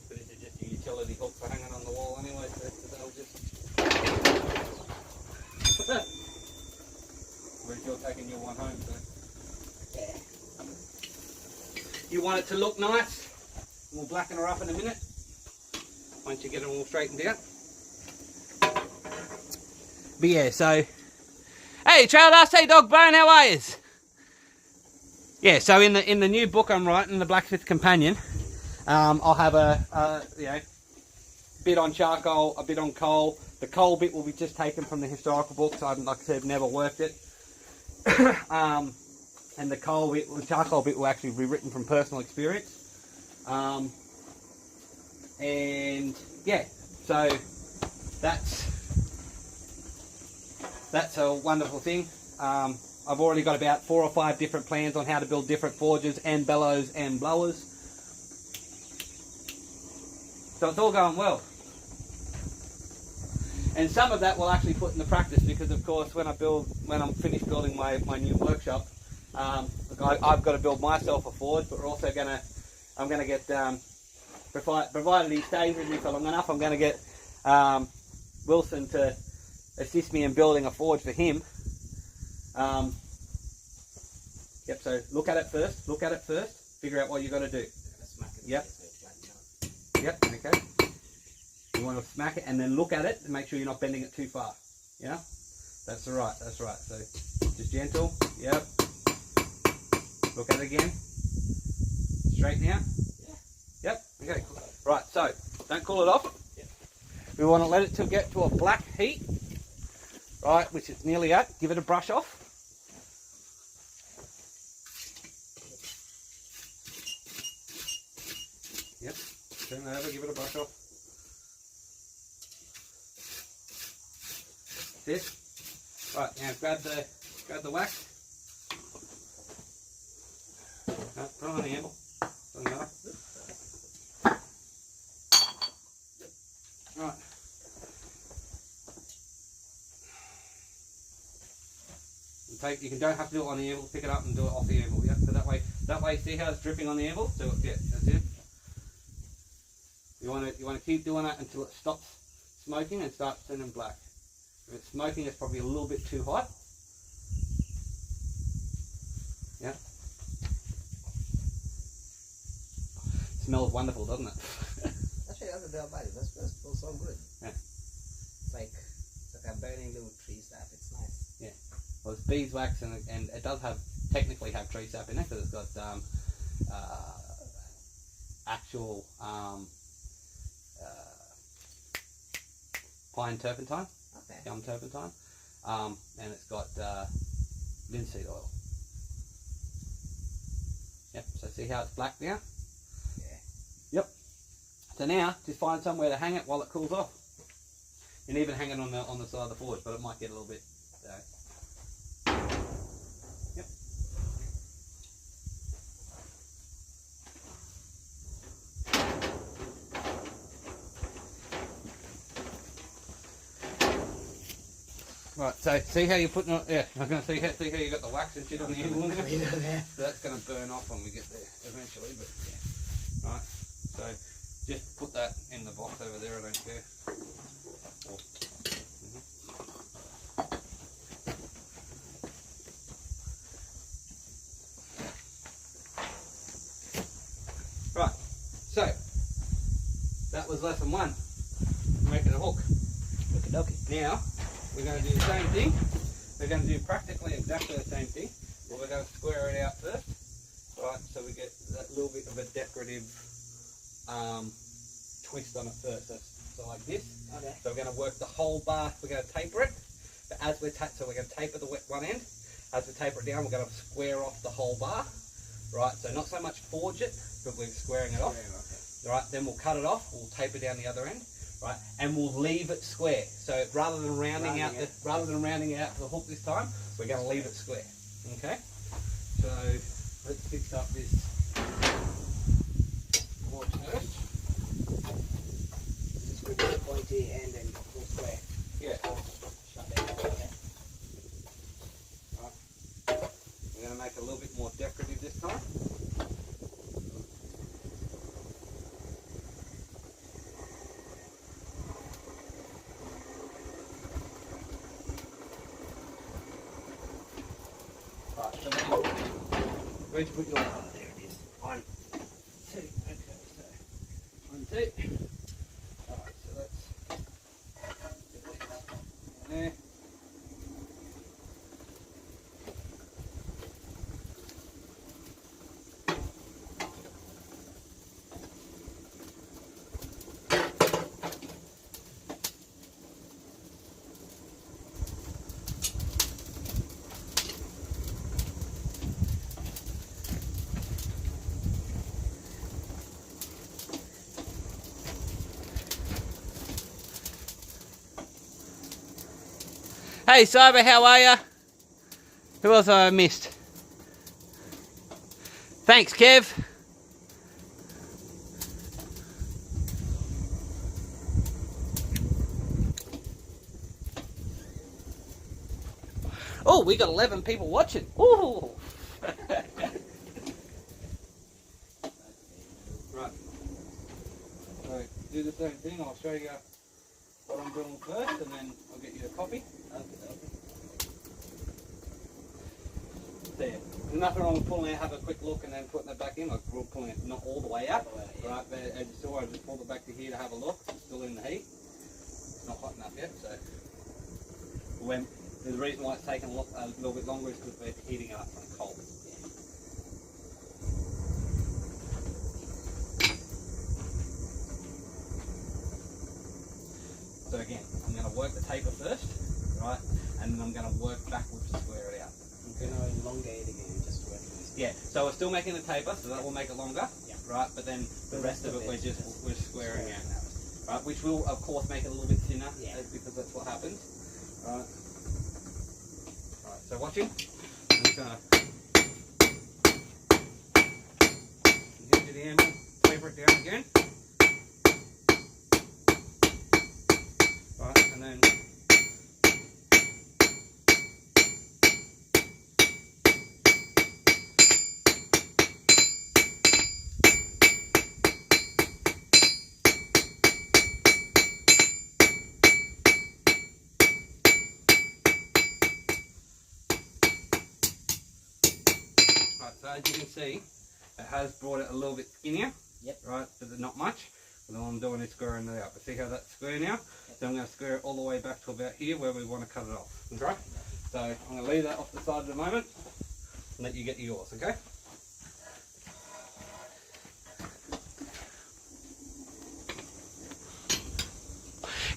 But this is just a utility hook for hanging on the wall anyway, so that'll just... Whereas you're taking your one home, so... yeah. You want it to look nice. We'll blacken her up in a minute. Once you get it all straightened out. But yeah, so... Hey, Trail Dust, hey Dog Bone, how are you? Yeah, so in the new book I'm writing, The Blacksmith Companion, I'll have a bit on charcoal, a bit on coal. The coal bit will be just taken from the historical books. I've, like I said, never worked it. And the charcoal bit will actually be written from personal experience. And yeah, so that's a wonderful thing. I've already got about 4 or 5 different plans on how to build different forges and bellows and blowers. So it's all going well. And some of that we'll actually put into practice because, of course, when I'm finished building my new workshop, I've got to build myself a forge, but we're also I'm gonna get, provided he stays with me for long enough, I'm gonna get Wilson to assist me in building a forge for him. Yep, so look at it first, figure out what you're going to do. Yep. Yep, okay. You want to smack it and then look at it and make sure you're not bending it too far. Yeah? That's right. So just gentle, yep. Look at it again. Straighten out. Yep, okay. Right, so don't cool it off. Yep. We want to let it get to a black heat. Right, which it's nearly at. Give it a brush off. Yep. Turn it over, give it a brush off. This. Right, now grab the wax. No, put it on the handle. Put it on the other. Right. You don't have to do it on the anvil. Pick it up and do it off the anvil. Yeah. So that way, see how it's dripping on the anvil. So yeah, that's it. You want to keep doing that until it stops smoking and starts turning black. If it's smoking, it's probably a little bit too hot. Yeah. Smells wonderful, doesn't it? Actually, that's a bit bad. That smells so good. Yeah. It's like a burning little tree sap. It's nice. Yeah. Well, it's beeswax, and it does technically have tree sap in it because it's got actual pine turpentine, Okay. gum turpentine, and it's got linseed oil. Yep. So see how it's black now? Yeah. Yep. So now just find somewhere to hang it while it cools off. You can even hang it on the side of the forge, but it might get a little bit. Yep. Right, so see how you're putting it, yeah, I'm going to see how you got the wax and shit on the handle in there? So that's going to burn off when we get there eventually, but yeah. Right, so just put that in the box over there, I don't care. Right, so that was lesson 1, making a hook. Okie dokie. Now, we're going to do the same thing. We're going to do practically exactly the same thing, but we're going to square it out first, right, so we get that little bit of a decorative twist on it first, so like this. Okay. So we're going to work the whole bar, we're going to taper it, but as we're so we're going to taper the wet one end. As we taper it down, we're going to square off the whole bar, right, so not so much forge it, but we're squaring it off. Okay. Right, then we'll cut it off, we'll taper down the other end, right, and we'll leave it square. So rather than rounding out the hook this time, we're going to leave it square. Okay. So let's fix up this forge first. This would be the pointy end and go square. Yeah. Shut it. Okay. Right. We're going to make it a little bit more decorative this time. Where'd you put your there it is. 1, 2. Okay, so 1, 2. Alright, so let's get this in there. Hey Cyber, how are ya? Who else have I missed? Thanks, Kev. Oh, we got 11 people watching. Ooh. Right. So do the same thing. I'll show you what I'm doing first, and then I'll get you a copy. There. There's nothing wrong with pulling it, have a quick look, and then putting it back in. Like we're pulling it not all the way out, right? But as you saw, I just pulled it back to here to have a look. It's still in the heat. It's not hot enough yet, so the reason why it's taking a little bit longer is because we're heating it up from cold. So again, I'm going to work the taper first, right, and then I'm going to work backwards to square it out. Okay. Elongate again, just working this. Yeah, so we're still making the taper, so that will make it longer, right, but then the rest of it we're squaring out, right, which will of course make it a little bit thinner, because that's what happens. Right, so watching, I'm just going to get to the handle, taper it down again. Right, and then So as you can see, it has brought it a little bit skinnier. Yep. Right, but not much. And all I'm doing is squaring it out. But see how that's square now? Yep. So I'm going to square it all the way back to about here where we want to cut it off. Okay? So I'm going to leave that off the side at the moment and let you get yours, okay?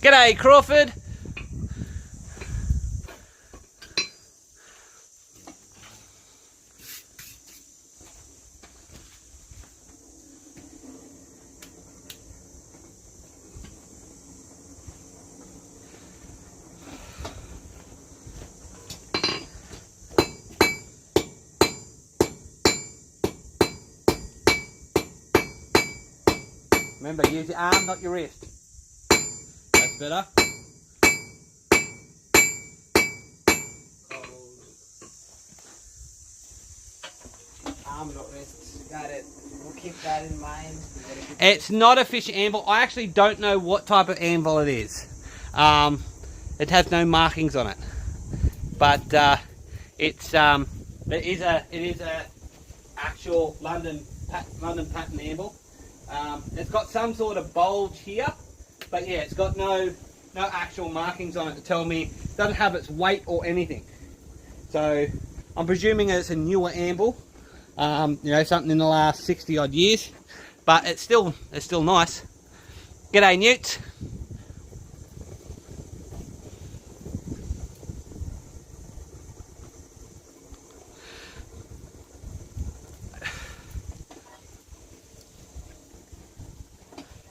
G'day, Crawford. Remember, use your arm, not your wrist. That's better. Arm, not wrist. Got it. We'll keep that in mind. It's not a fish anvil. I actually don't know what type of anvil it is. It has no markings on it, but it is a actual London pattern anvil. It's got some sort of bulge here, but yeah, it's got no actual markings on it to tell me. It doesn't have its weight or anything. So I'm presuming that it's a newer anvil. You know, something in the last 60 odd years, but it's still nice. G'day, Newt.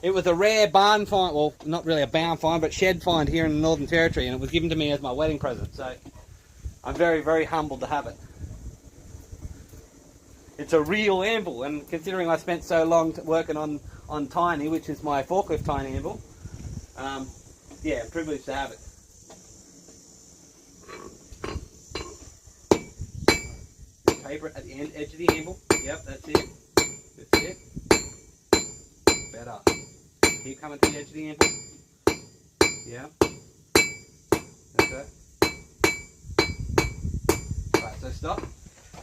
It was a rare barn find, well, not really a barn find, but shed find here in the Northern Territory, and it was given to me as my wedding present, so I'm very, very humbled to have it. It's a real anvil, and considering I spent so long working on Tiny, which is my forklift tiny anvil, yeah, I'm privileged to have it. Taper it at the edge of the anvil. Yep, that's it. That's it. Better. Keep coming to the edge of the anvil. Yeah. That's it. Right, so stop.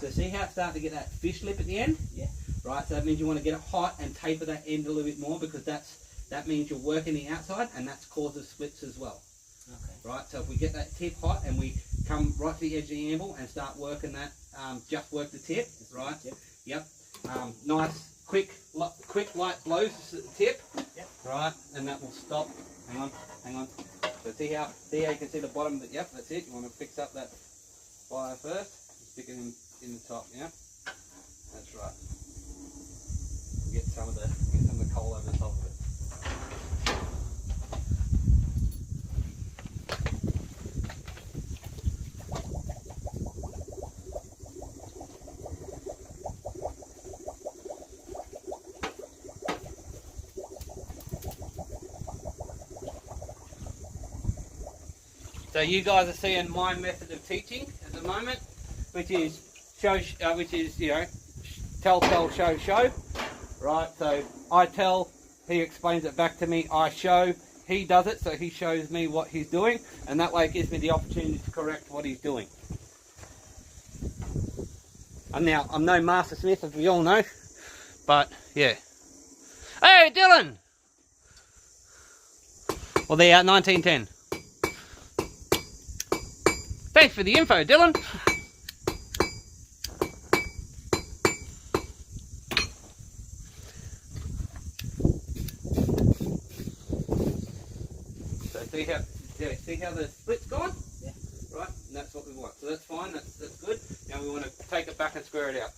So see how it's starting to get that fish lip at the end? Yeah. Right, so that means you want to get it hot and taper that end a little bit more, because that means you're working the outside, and that causes splits as well. Okay. Right, so if we get that tip hot and we come right to the edge of the anvil and start working that, just work the tip, right? Yep. Nice, quick light blows at the tip. Yep. Right, and that will stop. Hang on. So see how you can see the bottom of it? Yep, that's it. You want to fix up that wire first. Stick it in the top, yeah? That's right. Get some of the coal over the top of it. So you guys are seeing my method of teaching at the moment, which is you know, tell, show. Right, so I tell, he explains it back to me, I show, he does it, so he shows me what he's doing, and that way it gives me the opportunity to correct what he's doing. And now, I'm no Master Smith, as we all know, but yeah. Hey, Dylan! Well, they're out 1910. Thanks for the info, Dylan. So see how the split's gone? Yeah. Right, and that's what we want. So that's fine, that's good. Now we want to take it back and square it out.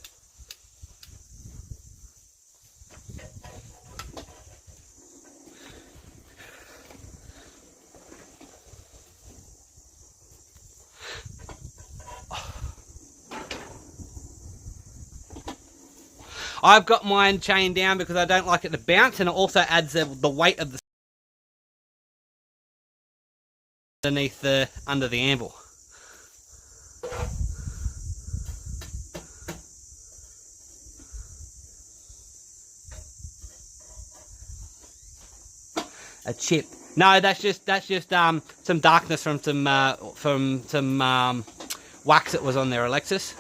I've got mine chained down because I don't like it to bounce, and it also adds the weight of the underneath under the anvil. A chip. No, that's just some darkness from some wax that was on there, Alexis.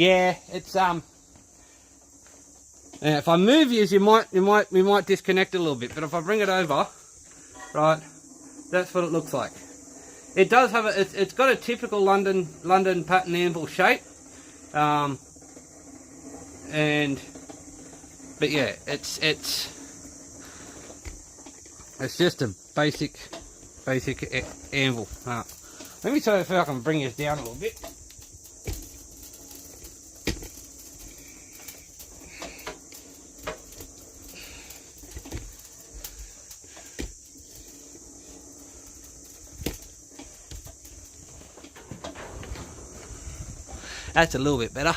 Yeah, it's if I move you, we might disconnect a little bit. But if I bring it over, right, that's what it looks like. It does have it's got a typical London pattern anvil shape, but yeah, it's just a basic anvil. Let me try if I can bring this down a little bit. That's a little bit better.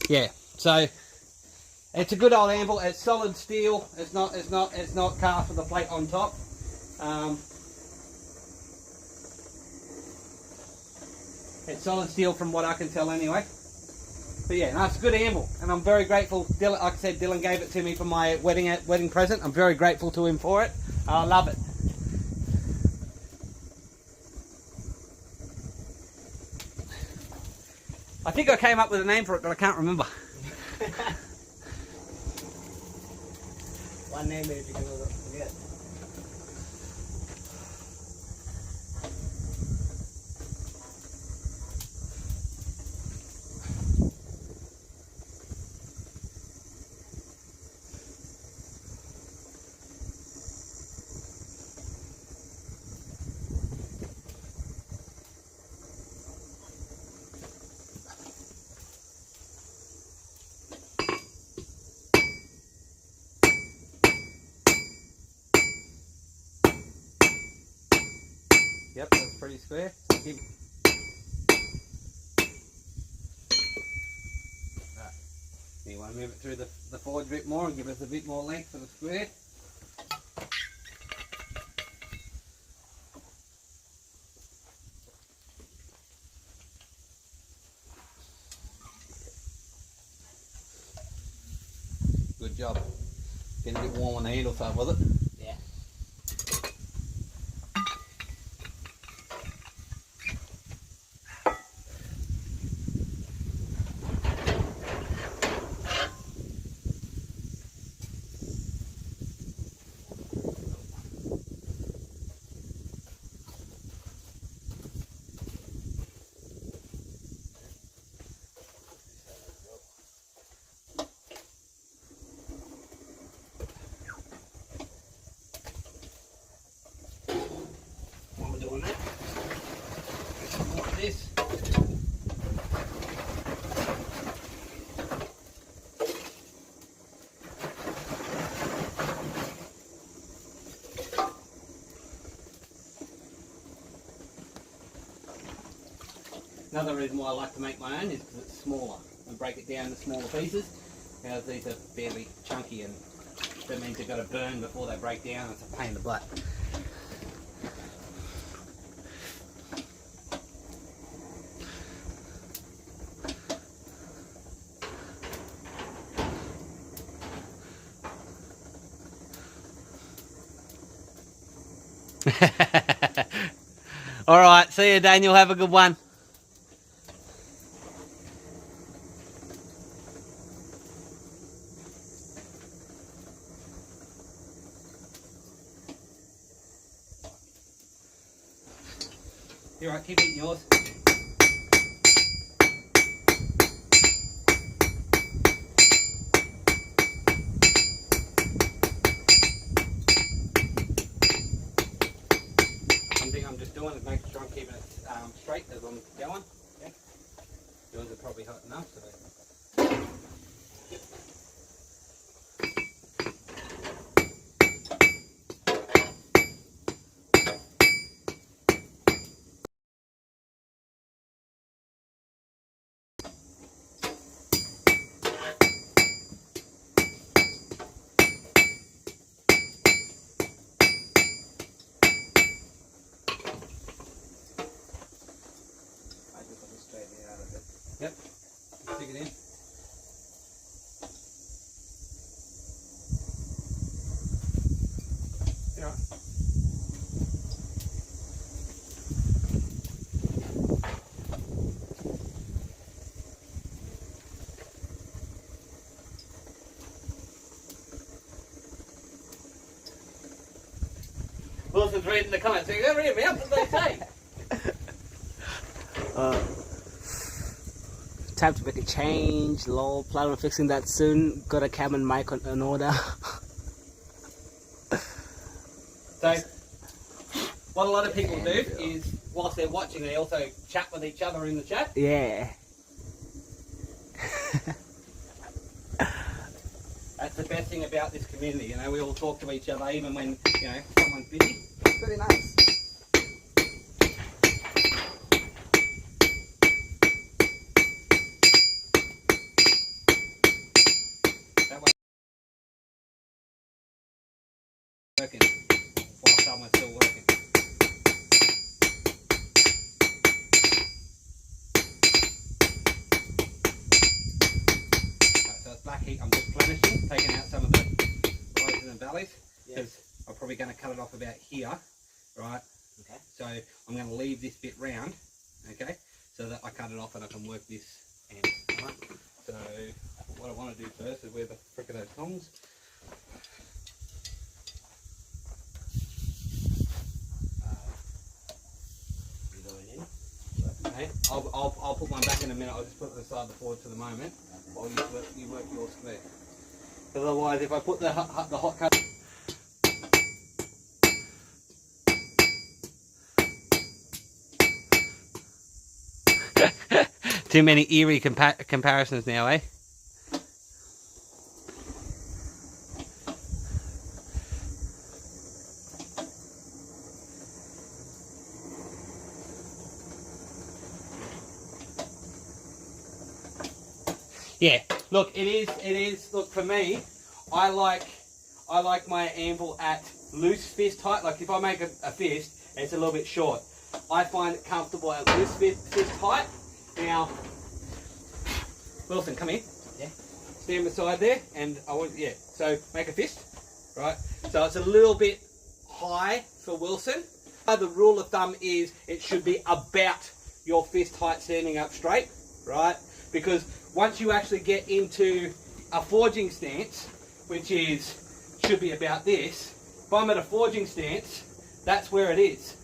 Yeah, so it's a good old anvil. It's solid steel. It's not cast with a plate on top. It's solid steel from what I can tell anyway. But yeah, no, it's a good anvil, and I'm very grateful. Dylan, like I said, Dylan gave it to me for my wedding present. I'm very grateful to him for it. I love it. I think I came up with a name for it, but I can't remember. One name if you can forget. Yep, that's pretty square. You want to move it through the forge a bit more and give us a bit more length for the square. Good job. Getting a bit warm on the handle side, was it? Yeah. While we're doing that, some more of this. Another reason why I like to make my own is because it's smaller and break it down into smaller pieces. Because these are fairly chunky, and that means they've got to burn before they break down. It's a pain in the butt. All right, see you, Daniel. Have a good one. You're right, keep eating yours. One thing I'm just doing is making sure I'm keeping it straight as I'm going. Yeah. Yours are probably hot enough, so. Wilson's reading the comments. So you go read me up. What do they say? Time to make a change. Lol. Plan on fixing that soon. Got a cam and mic on order. So, what a lot of people do is, whilst they're watching, they also chat with each other in the chat. Yeah. That's the best thing about this community. You know, we all talk to each other, even when, you know, someone's busy. Pretty nice. That way, working while someone's still working. So it's black heat. I'm just plenishing, taking out some of the rises and valleys, because I'm probably going to cut it off about here, right? Okay. So I'm going to leave this bit round, okay, so that I cut it off and I can work this end, right? So what I want to do first is where the frick are those tongs? You going in? Okay, I'll put one back in a minute. I'll just put it aside the forward for the moment while you work your square. Because otherwise, if I put the hot cut. Too many eerie comparisons now, eh? Yeah, look, it is, look, for me, I like my anvil at loose fist height. Like if I make a fist, it's a little bit short. I find it comfortable at loose fist height. Now, Wilson, come here. Yeah. Stand beside there, and I want, yeah, so make a fist, right? So it's a little bit high for Wilson. The rule of thumb is it should be about your fist height standing up straight, right? Because once you actually get into a forging stance, which should be about this, if I'm at a forging stance, that's where it is,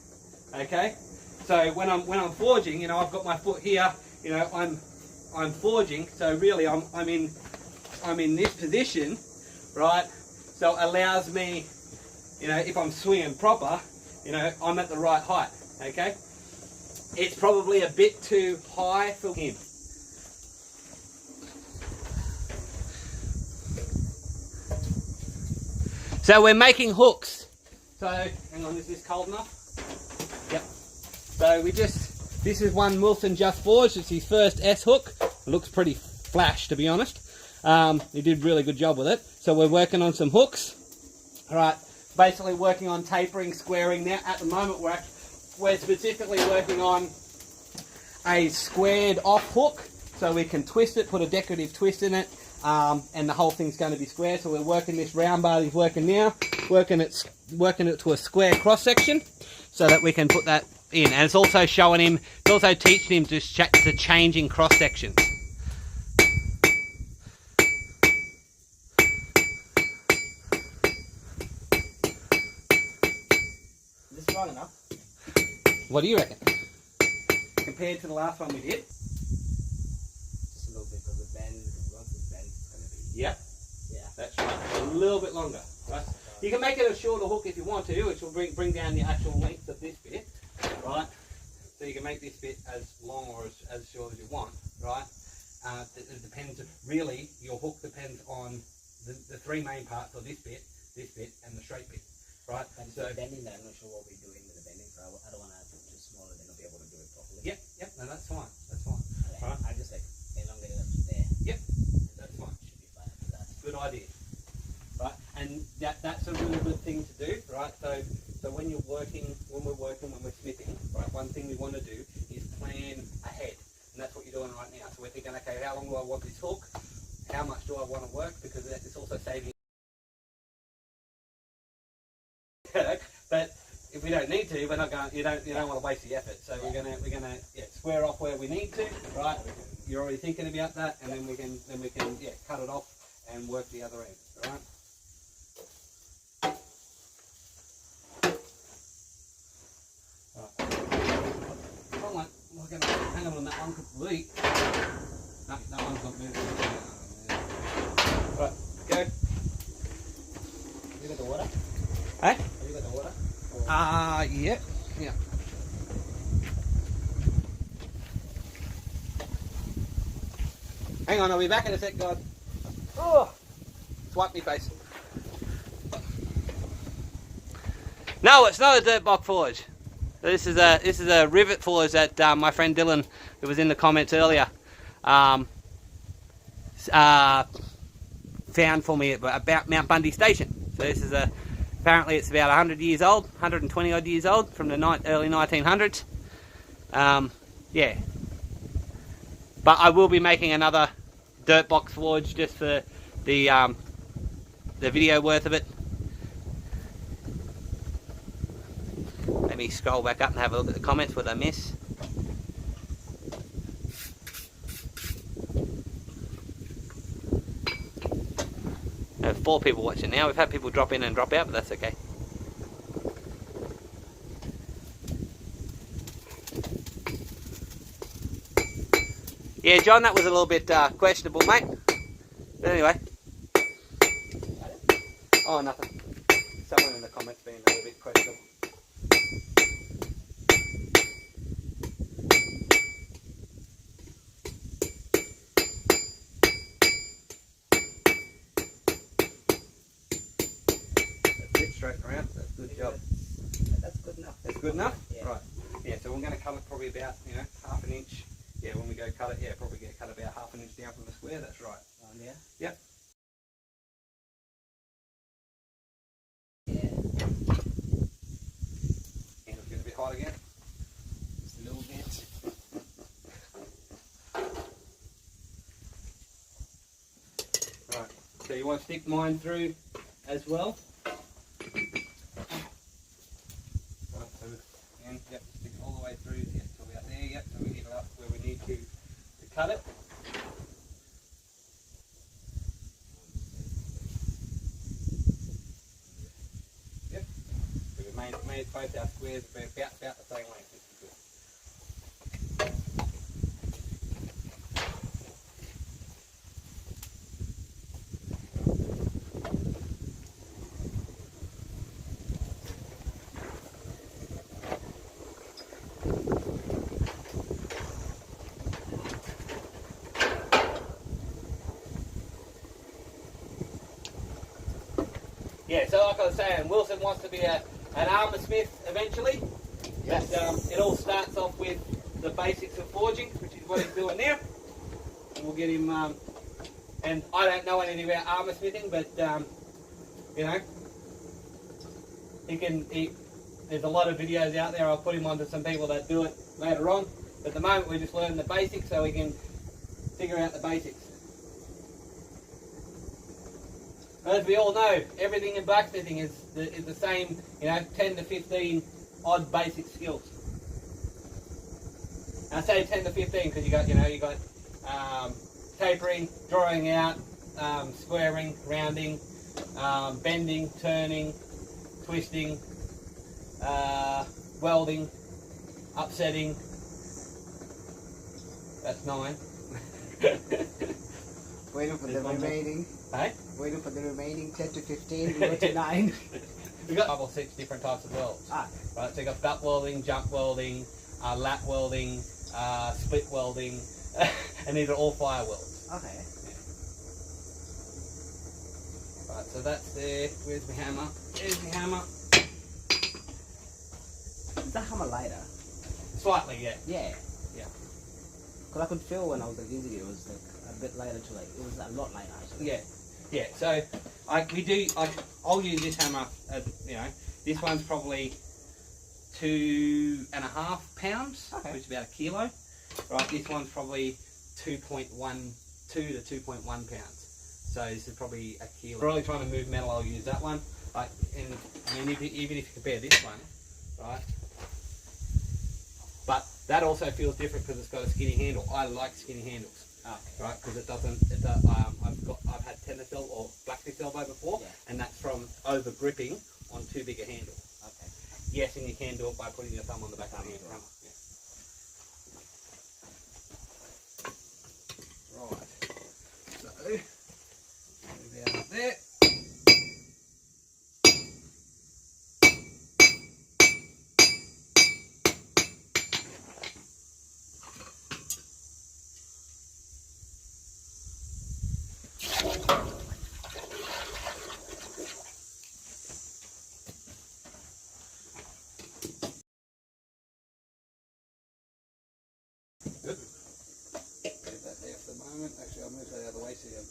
okay? So when I'm forging, you know, I've got my foot here, you know, I'm forging, so really I'm in this position, right? So it allows me, you know, if I'm swinging proper, you know, I'm at the right height, okay? It's probably a bit too high for him. So we're making hooks. So, hang on, is this cold enough? Yep. So this is one Wilson just forged. It's his first S hook. It looks pretty flash, to be honest. He did a really good job with it. So we're working on some hooks. All right, basically working on tapering, squaring. Now, at the moment, we're specifically working on a squared off hook, so we can twist it, put a decorative twist in it, and the whole thing's going to be square. So we're working this round bar he's working now, working it to a square cross section, so that we can put that in. And it's also showing him, it's also teaching him to changing cross sections. Is this long enough? What do you reckon? Compared to the last one we did? Just a little bit, because the bend, once it bends, it's going to be... Yep. Yeah. That's right. A little bit longer. Right? You can make it a shorter hook if you want to, which will bring down the actual length of this bit. Right? So you can make this bit as long or as short as you want. Right? It depends, really, your hook depends on the three main parts of this bit, and the straight bit. Right? And so bending that, I'm not sure what we're doing with the bending, so I don't want to put too smaller, then I'll be able to do it properly. Yep, no, that's fine. That's fine. Okay. Right. I just like elongate it up to there. Yep, that's fine. Should be fine for that. Good idea. Right, and that's a really good thing to do, right? So when we're working, when we're smithing, right, one thing we want to do is plan ahead. And that's what you're doing right now. So we're thinking, okay, how long do I want this hook? How much do I want to work? Because it's also saving. But if we don't need to, we're not going. You don't want to waste the effort. So we're gonna square off where we need to, right? You're already thinking about that, and then we can cut it off and work the other end, all right? going to hang on that one complete. No, that one's not moving. Right, go. You got the water? Hey? Have you got the water? Yeah. Yeah. Hang on, I'll be back in a sec, guys. Oh, swipe me face. No, it's not a dirt box forge. This is a rivet forge that my friend Dylan, who was in the comments earlier, found for me about Mount Bundy Station. So this is apparently it's about 100 years old, 120 odd years old, from the early 1900s. Yeah. But I will be making another dirt box forge just for the video worth of it. Let me scroll back up and have a look at the comments. What did I miss? I have 4 people watching now. We've had people drop in and drop out, but that's okay. Yeah, John, that was a little bit questionable, mate. But anyway. Oh, nothing. Someone in the comments being a little bit questionable. That's it, straight around. That's a good job. That's good enough. That's good enough? Yeah. Right. Yeah, so we're going to cut it probably about, half an inch. Yeah, when we go cut it, yeah, probably get cut about half an inch down from the square, that's right. Yeah? Yep. Yeah. And it's getting a bit hot again. Just a little bit. Right, so you want to stick mine through as well. Right, so and yep, stick it all the way through, yep, till about there, yep, so we get it up where we need to cut it. Yep, so we made both our squares about the same length, which is good. Yeah, so like I was saying, Wilson wants to be an armour smith eventually. Yes. But, it all starts off with the basics of forging, which is what he's doing now. And we'll get him, and I don't know anything about armour smithing, but, there's a lot of videos out there. I'll put him onto some people that do it later on. But at the moment, we're just learning the basics so we can figure out the basics. As we all know, everything in blacksmithing is the same, 10 to 15 odd basic skills. And I say 10 to 15 because you got tapering, drawing out, squaring, rounding, bending, turning, twisting, welding, upsetting. That's 9. Waiting for the remaining. Hey? Waiting for the remaining 10 to 15. We go to 9. We've got 5 or 6 different types of welds. Ah. Right, so you've got butt welding, jump welding, lat welding, split welding, and these are all fire welds. Okay. Yeah. Right, so that's there. Where's my hammer? There's my hammer. Is that hammer lighter? Slightly, yeah. Yeah. Yeah. Because I could feel when I was using it, it was like a bit lighter to it was a lot lighter actually. Yeah. Yeah, so I'll use this hammer as, this one's probably 2.5 pounds, Okay. which is about a kilo. Right, this one's probably 2.2 to 2.1 pounds. So this is probably a kilo. If we're really trying to move metal, I'll use that one. Even if you compare this one, right? But that also feels different because it's got a skinny handle. I like skinny handles. Okay. Right, because I've had tennis elbow or blacksmith elbow before, Yeah. and that's from over gripping on too big a handle. Okay. Yes, and you can do it by putting your thumb on the back of the handle. Yeah.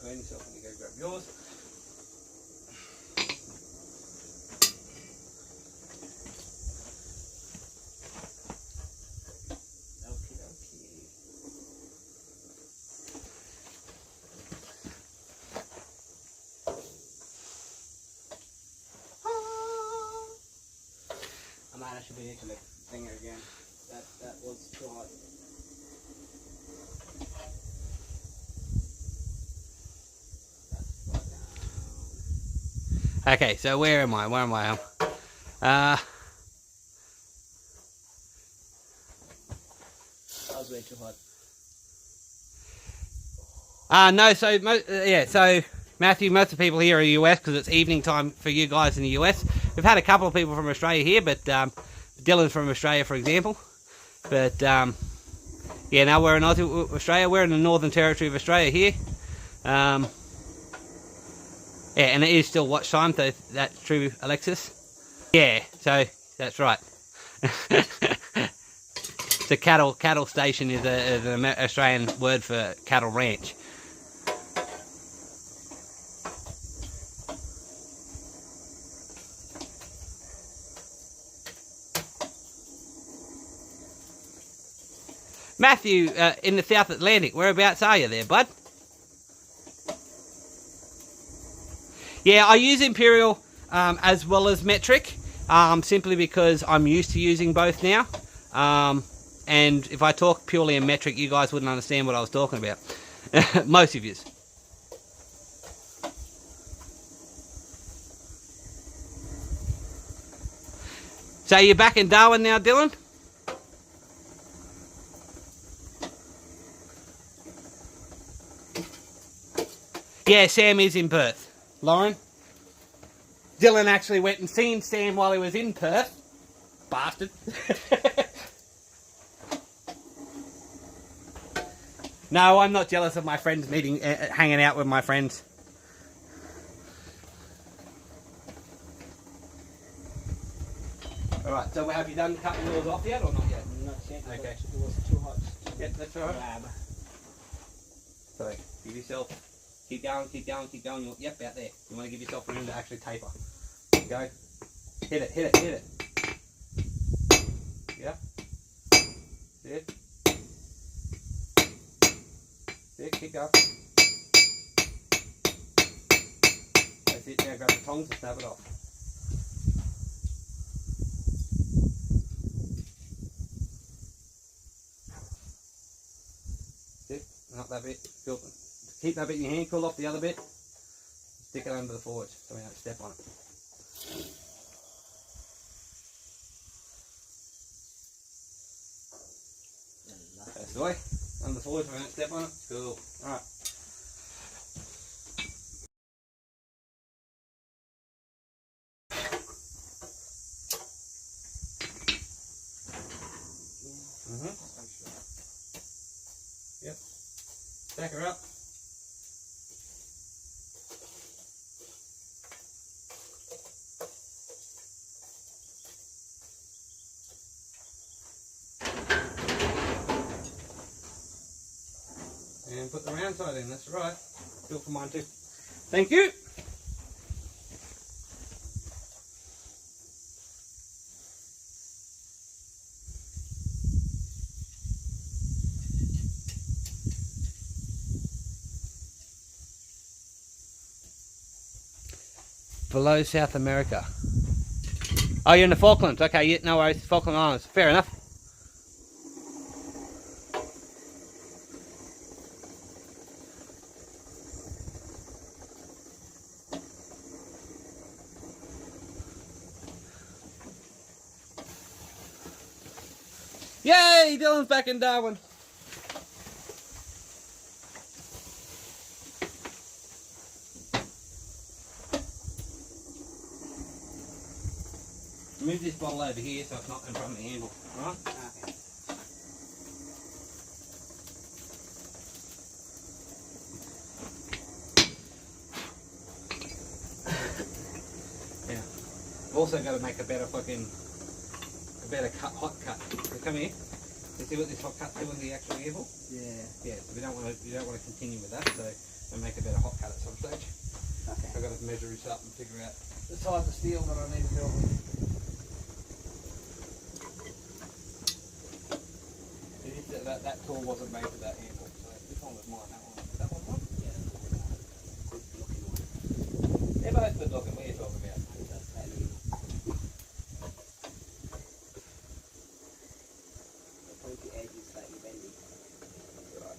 burn yourself when you go grab yours. I might actually be actually thing it again. That was too hot. Okay, so where am I? Where am I? That was way too hot. No, so yeah, so Matthew, most of the people here are US because it's evening time for you guys in the US. We've had a couple of people from Australia here, but Dylan's from Australia, for example. But yeah, now we're in Australia. We're in the Northern Territory of Australia here. Yeah, and it is still watch time, so that's true, Alexis. Yeah, so that's right. The cattle station is an Australian word for cattle ranch. Matthew, in the South Atlantic, whereabouts are you there, bud? Yeah, I use imperial as well as metric, simply because I'm used to using both now. And if I talk purely in metric, you guys wouldn't understand what I was talking about. Most of you. So you're back in Darwin now, Dylan? Yeah, Sam is in Perth. Lauren? Dylan actually went and seen Sam while he was in Perth. Bastard. No, I'm not jealous of my friends meeting, hanging out with my friends. Alright, so have you done cutting yours off yet or not yet? Not yet. Okay. It was too hot. Yep, that's alright. Grab. So, give yourself, keep going, yep, out there. You want to give yourself room to actually taper. Go. Hit it. Yeah. Sit. Sit, keep going. That's it, now grab the tongs and snap it off. Sit, not that bit. Keep that bit in your hand, cool off the other bit. Stick it under the forge so we don't step on it. That's the way. Under the forge so we don't step on it. Cool. Alright. Yep. Stack her up. And put the round side in, that's right. Do it for mine too. Thank you. Below South America. Oh, you're in the Falklands. Okay, yeah, no worries. Falkland Islands. Fair enough. Yay! Dylan's back in Darwin. Move this bottle over here so it's not in front of the handle, right? Okay. Yeah. I've also got to make a better hot cut. So come here. You see what this hot cut's doing the actual evil? Yeah. Yeah. So we don't want to continue with that. So and make a better hot cut at some stage. Okay. I've got to measure this up and figure out. The size of steel that I need to build with. That tool wasn't made for that handle, so this one was mine. That one mine? Yeah. Good looking one. They're both good looking. What are you talking about? The pointy edge is slightly bendy. Right.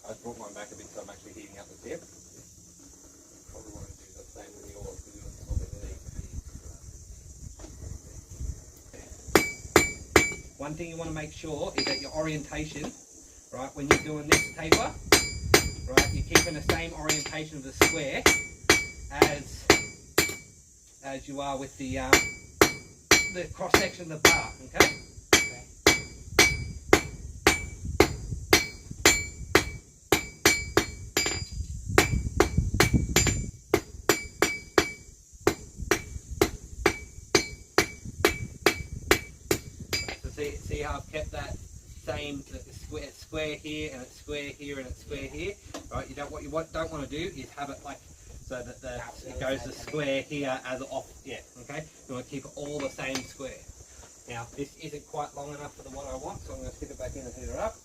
I brought mine back a bit, so I'm actually heating up the tip. Probably want to do the same with yours because it looks a little bit neat. One thing you want to make sure is that your orientation, right, when you're doing this taper, right, you're keeping the same orientation of the square as you are with the cross section of the bar, okay? Okay. So see how I've kept that same square here and it's square here and it's square here, right? What you don't want to do is have it like so that it goes the square here as off, yeah, okay? You want to keep it all the same square. Now this isn't quite long enough for the one I want, so I'm going to stick it back in and heat it up.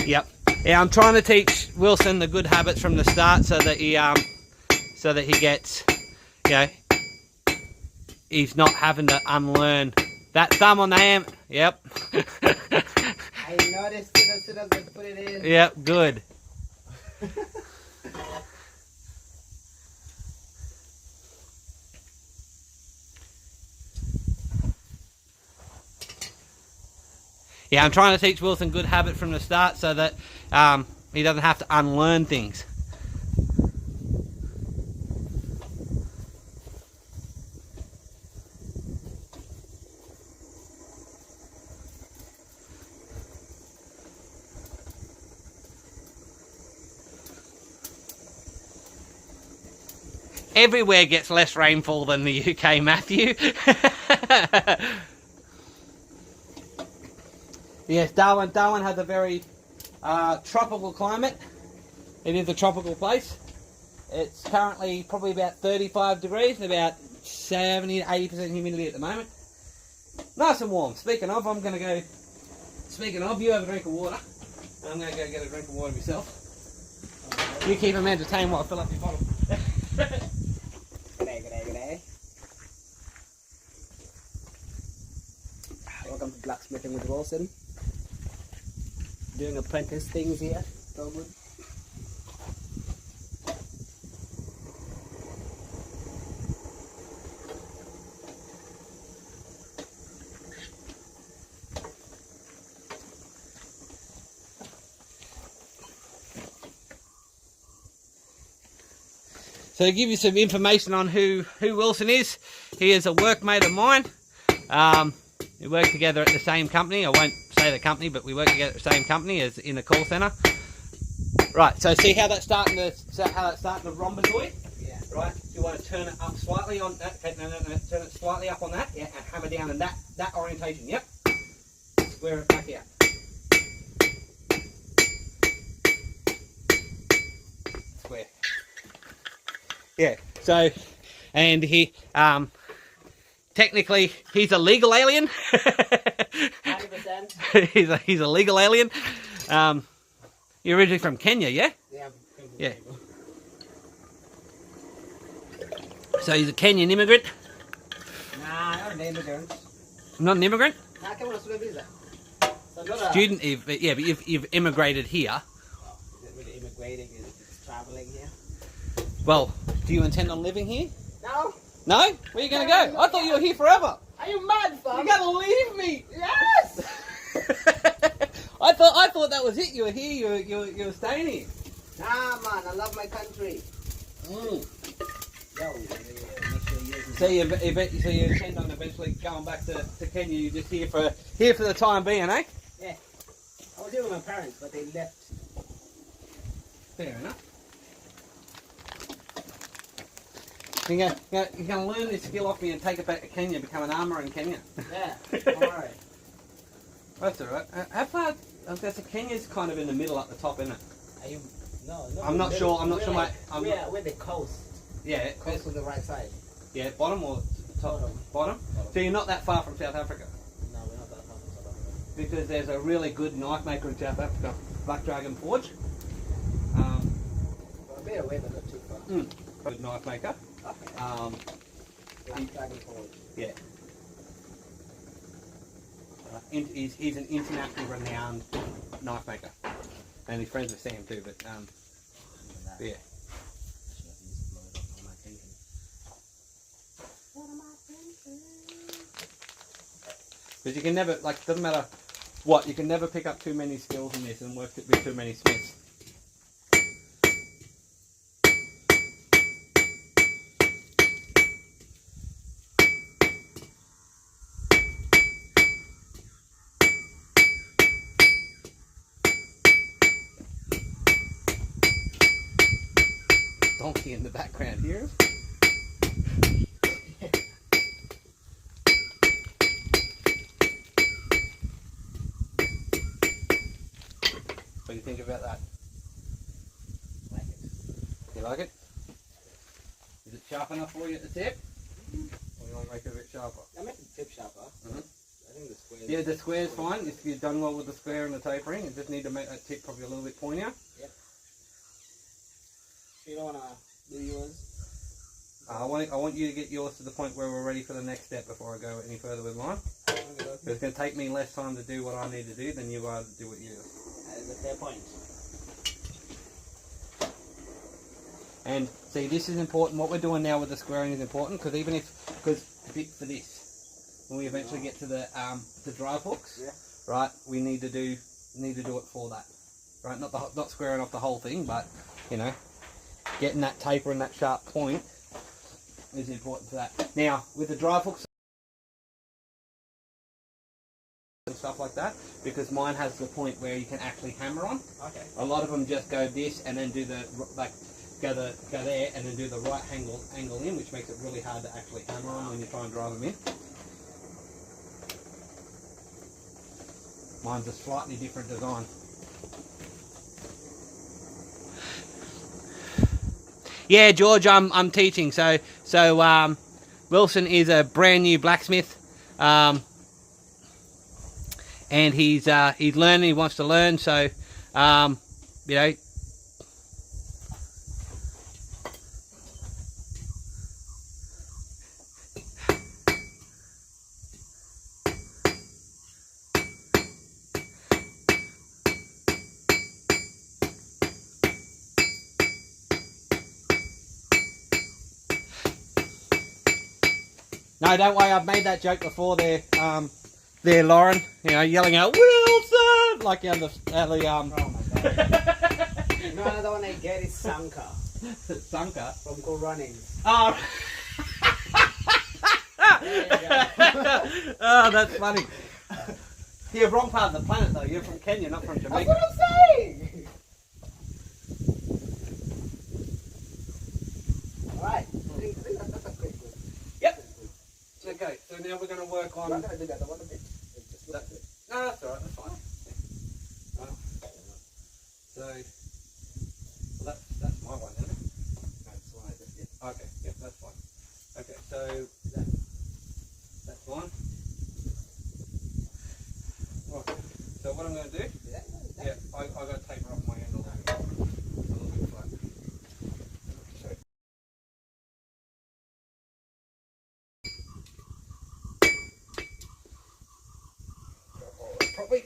Yep. Yeah, I'm trying to teach Wilson the good habits from the start so that he gets, you know, he's not having to unlearn that thumb on the ham. Yep. I noticed it as soon as I put it in. Yep, good. Yeah, I'm trying to teach Wilson good habit from the start so that he doesn't have to unlearn things. Everywhere gets less rainfall than the UK, Matthew. Yes, Darwin has a very tropical climate. It is a tropical place. It's currently probably about 35 degrees and about 70 to 80% humidity at the moment. Nice and warm. Speaking of, you have a drink of water. I'm going to go get a drink of water myself. You keep them entertained while I fill up your bottle. G'day. Welcome to Blacksmithing with Wilson. Doing apprentice things here. So good. So to give you some information on who Wilson is, he is a workmate of mine. We work together at the same company. I won't say the company, but we work together at the same company as in the call centre. Right, so see how that's starting to rhombozoid? Yeah. Right, you want to turn it up slightly on that. Okay, no, turn it slightly up on that, yeah, and hammer down in that orientation, yep. Square it back out. Square. Yeah, so, and he, technically, he's a legal alien. 100%. he's a legal alien. You're originally from Kenya, yeah? Yeah. Yeah. So he's a Kenyan immigrant. Nah, I'm not an immigrant. Not an immigrant? Nah, come on, let's do a visa. So not Student, yeah, but you've immigrated here. Is it really immigrating? Is it traveling here? Well, do you intend on living here? No. No? Where are you going to go? I thought you were here forever. Are you mad, fam? You're going to leave me. Yes! I thought that was it. You were here. You were staying here. Nah, man, I love my country. Mm. Yo, make sure you So you intend on eventually going back to Kenya. You're just here for the time being, eh? Yeah. I was here with my parents, but they left. Fair enough. You're going to learn this skill off me and take it back to Kenya, become an armourer in Kenya. Yeah. Alright. That's alright. How far? That's Kenya's kind of in the middle, up the top, isn't it? Are you? No. I'm not sure. I'm not sure, mate. We're the coast. Yeah. Coast on the right side. Yeah, bottom or top? Bottom. So you're not that far from South Africa. No, we're not that far from South Africa. Because there's a really good knife maker in South Africa, Black Dragon Forge. We're a bit away, but not too far. Good knife maker. Okay. Black Dragon Forge. Yeah. He's an internationally renowned knife maker, and he's friends with Sam too. But yeah. Because you can never, like, doesn't matter what, you can never pick up too many skills in this and work with too many smiths. Donkey in the background here. What do you think about that? Like it. You like it? Is it sharp enough for you at the tip? Or you want to make it a bit sharper? I make the tip sharper. Mhm. I think the square. Yeah, the square's fine. If you've done well with the square and the tapering, you just need to make that tip probably a little bit pointier. Yep. You don't wanna do yours. I want you to get yours to the point where we're ready for the next step before I go any further with mine. Okay. It's going to take me less time to do what I need to do than you are to do what you do. That is a fair point. And see, this is important. What we're doing now with the squaring is important because for this, when we eventually get to the drive hooks, Yeah. right, we need to do it for that, right? Not squaring off the whole thing, but you know, getting that taper and that sharp point is important for that. Now, with the drive hooks and stuff like that, because mine has the point where you can actually hammer on. Okay. A lot of them just go this and then do the go there and then do the right angle in, which makes it really hard to actually hammer on when you try and drive them in. Mine's a slightly different design. Yeah, George, I'm teaching. So Wilson is a brand new blacksmith, and he's learning. He wants to learn. So you know. No, don't worry. I've made that joke before. There, Lauren. You know, yelling out Wilson like out the Oh my god. No, another one I get is Sanka Sanka. from Go Running. Oh. Oh, that's funny. You're wrong part of the planet though. You're from Kenya, not from Jamaica. That's what I'm saying. All right. I think that's a great one. Yep. Okay, so now we're going to work on. I'm not gonna do that. I want a bit. Just look at it. No, that's alright, that's fine. Yeah. So, well, that's my one, isn't it? That's the one I just did. Okay, yep, that's fine. Okay, so that's fine. Right, so what I'm going to do, yeah, I got to taper off my handle. It's a little bit flat. So, probably.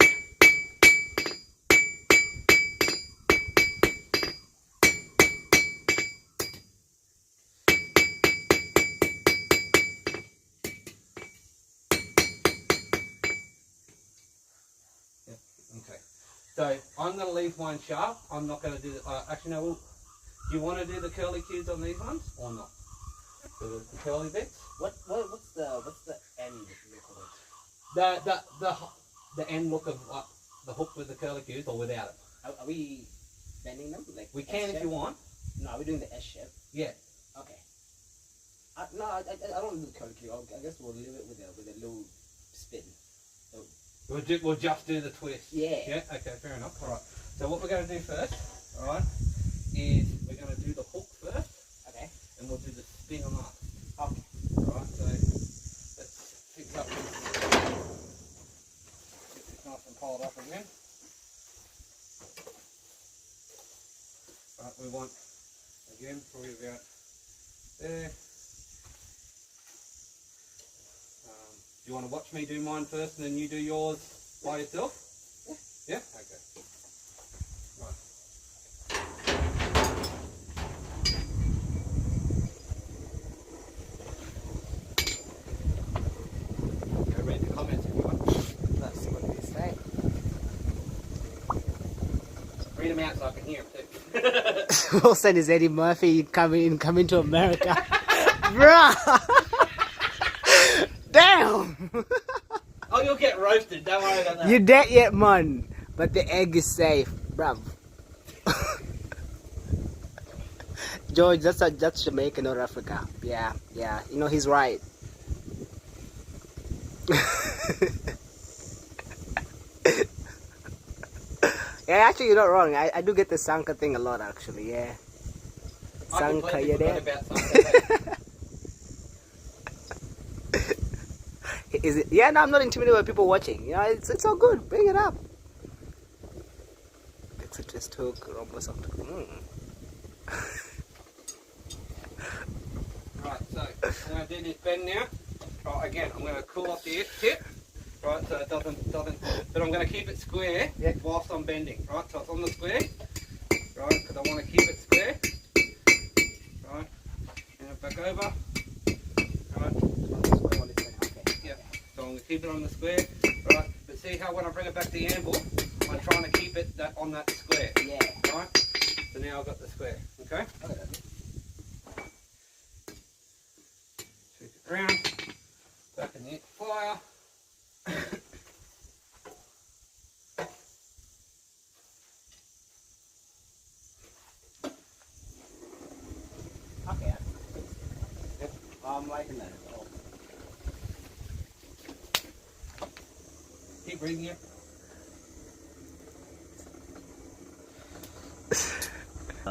Okay, so I'm going to leave mine sharp. I'm not going to do the, actually no, do you want to do the curly cues on these ones or not? The curly bits. What's the end look of it? The end look of the hook with the curlicues or without it. Are we bending them? Like We can if you want. No, are we doing the S shape? Yeah. Okay. No, I don't do the curlicue. I guess we'll leave it with a little spin. So, We'll just do the twist. yeah. Yeah. Okay. Fair enough. All right. So what we're going to do first, all right, is we're going to do the hook first. Okay. And we'll do the spin on that. Okay. Alright, so let's pick up this. Get this nice and piled up again. Right, we want, again, probably about there. Do you want to watch me do mine first and then you do yours by yourself? Yeah. Yeah? Okay. Right. Read the comments if you want. Let's see what they say. Read them out so I can hear them too. We'll send his Eddie Murphy coming to America. Bruh! Damn! Oh, you'll get roasted. Don't worry about that. You dead yet, man? But the egg is safe, bruv. George, that's Jamaica, not Africa. Yeah. You know he's right. Yeah, actually, you're not wrong. I do get the Sanka thing a lot, actually. Yeah. Sanka, you there? Is it? Yeah, no, I'm not intimidated by people watching. You know, it's all good. Bring it up. It's a twist hook, rumble something. Right, so I'm going to do this bend now. Right, again, I'm going to cool off the tip. Right, so it doesn't, but I'm going to keep it square whilst I'm bending. Right, so it's on the square. Right, because I want to keep it square. Right, and it back over. Right. Yeah, so I'm going to keep it on the square. Right, but see how when I bring it back to the anvil, I'm trying to keep it on that square. Yeah. Right, so now I've got the square. Okay. Tweak it around. Back in the fire. Okay. Yep. I'm liking that. Keep reading it.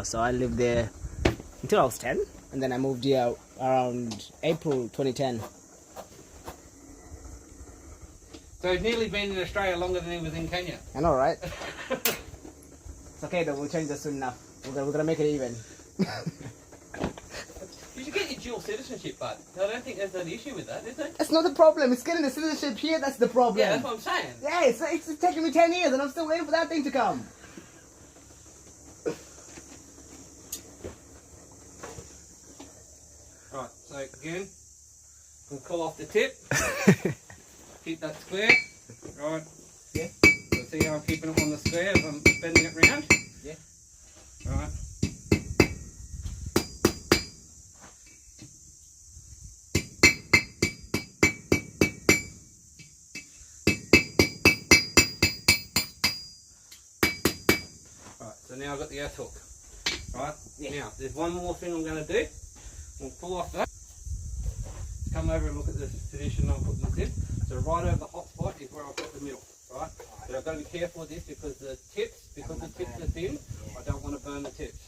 So I lived there until I was 10, and then I moved here around April 2010. So he's nearly been in Australia longer than he was in Kenya. I know, right? It's okay though, we'll change that soon enough. We're gonna make it even. You should get your dual citizenship, bud. I don't think there's an issue with that, is there? That's not the problem. It's getting the citizenship here that's the problem. Yeah, that's what I'm saying. Yeah, it's taking me 10 years and I'm still waiting for that thing to come. Right, so again, we'll pull off the tip. Keep that square. Right. Yeah. So see how I'm keeping it on the square as I'm bending it round? Yeah. Right. Right, so now I've got the earth hook. Right, now there's one more thing I'm going to do. We'll pull off that. Come over and look at the position I'm putting this in. So right over the hot spot is where I've got the middle. Right, but I've got to be careful with this because the tips are thin, I don't want to burn the tips.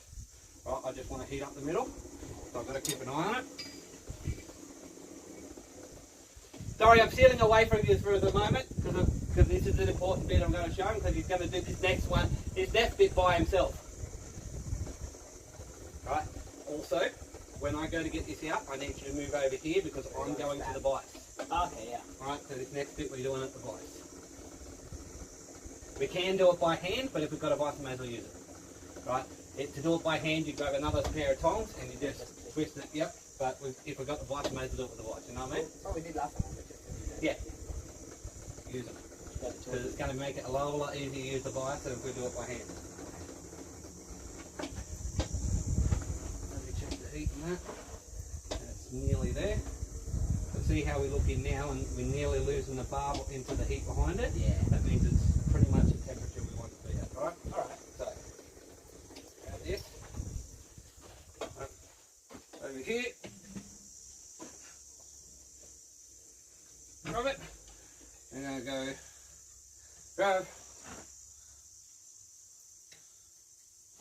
Right, I just want to heat up the middle. So I've got to keep an eye on it. Sorry, I'm stealing away from you for the moment because this is an important bit I'm going to show him because he's going to do this next one, this next bit by himself. Right. Also, when I go to get this out, I need you to move over here because I'm going to the vise. Okay, yeah. Alright, so this next bit we're doing at the vise. We can do it by hand, but if we've got a vise, we may as well use it. Right? To do it by hand, you grab another pair of tongs and you just twist it, yep. But if we've got the vise, we may as well do it with the vise, you know what I mean? Oh, we did last time. Yeah. Use them. Because it's going to make it a lot easier to use the vise than if we do it by hand. Let me check the heat on that. That's It's nearly there. So see how we look in now, and we're nearly losing the barb into the heat behind it? Yeah. That means it's pretty much the temperature we want to be at, right? Alright, so grab this. Over here. Grab it. And I'm going to go grab.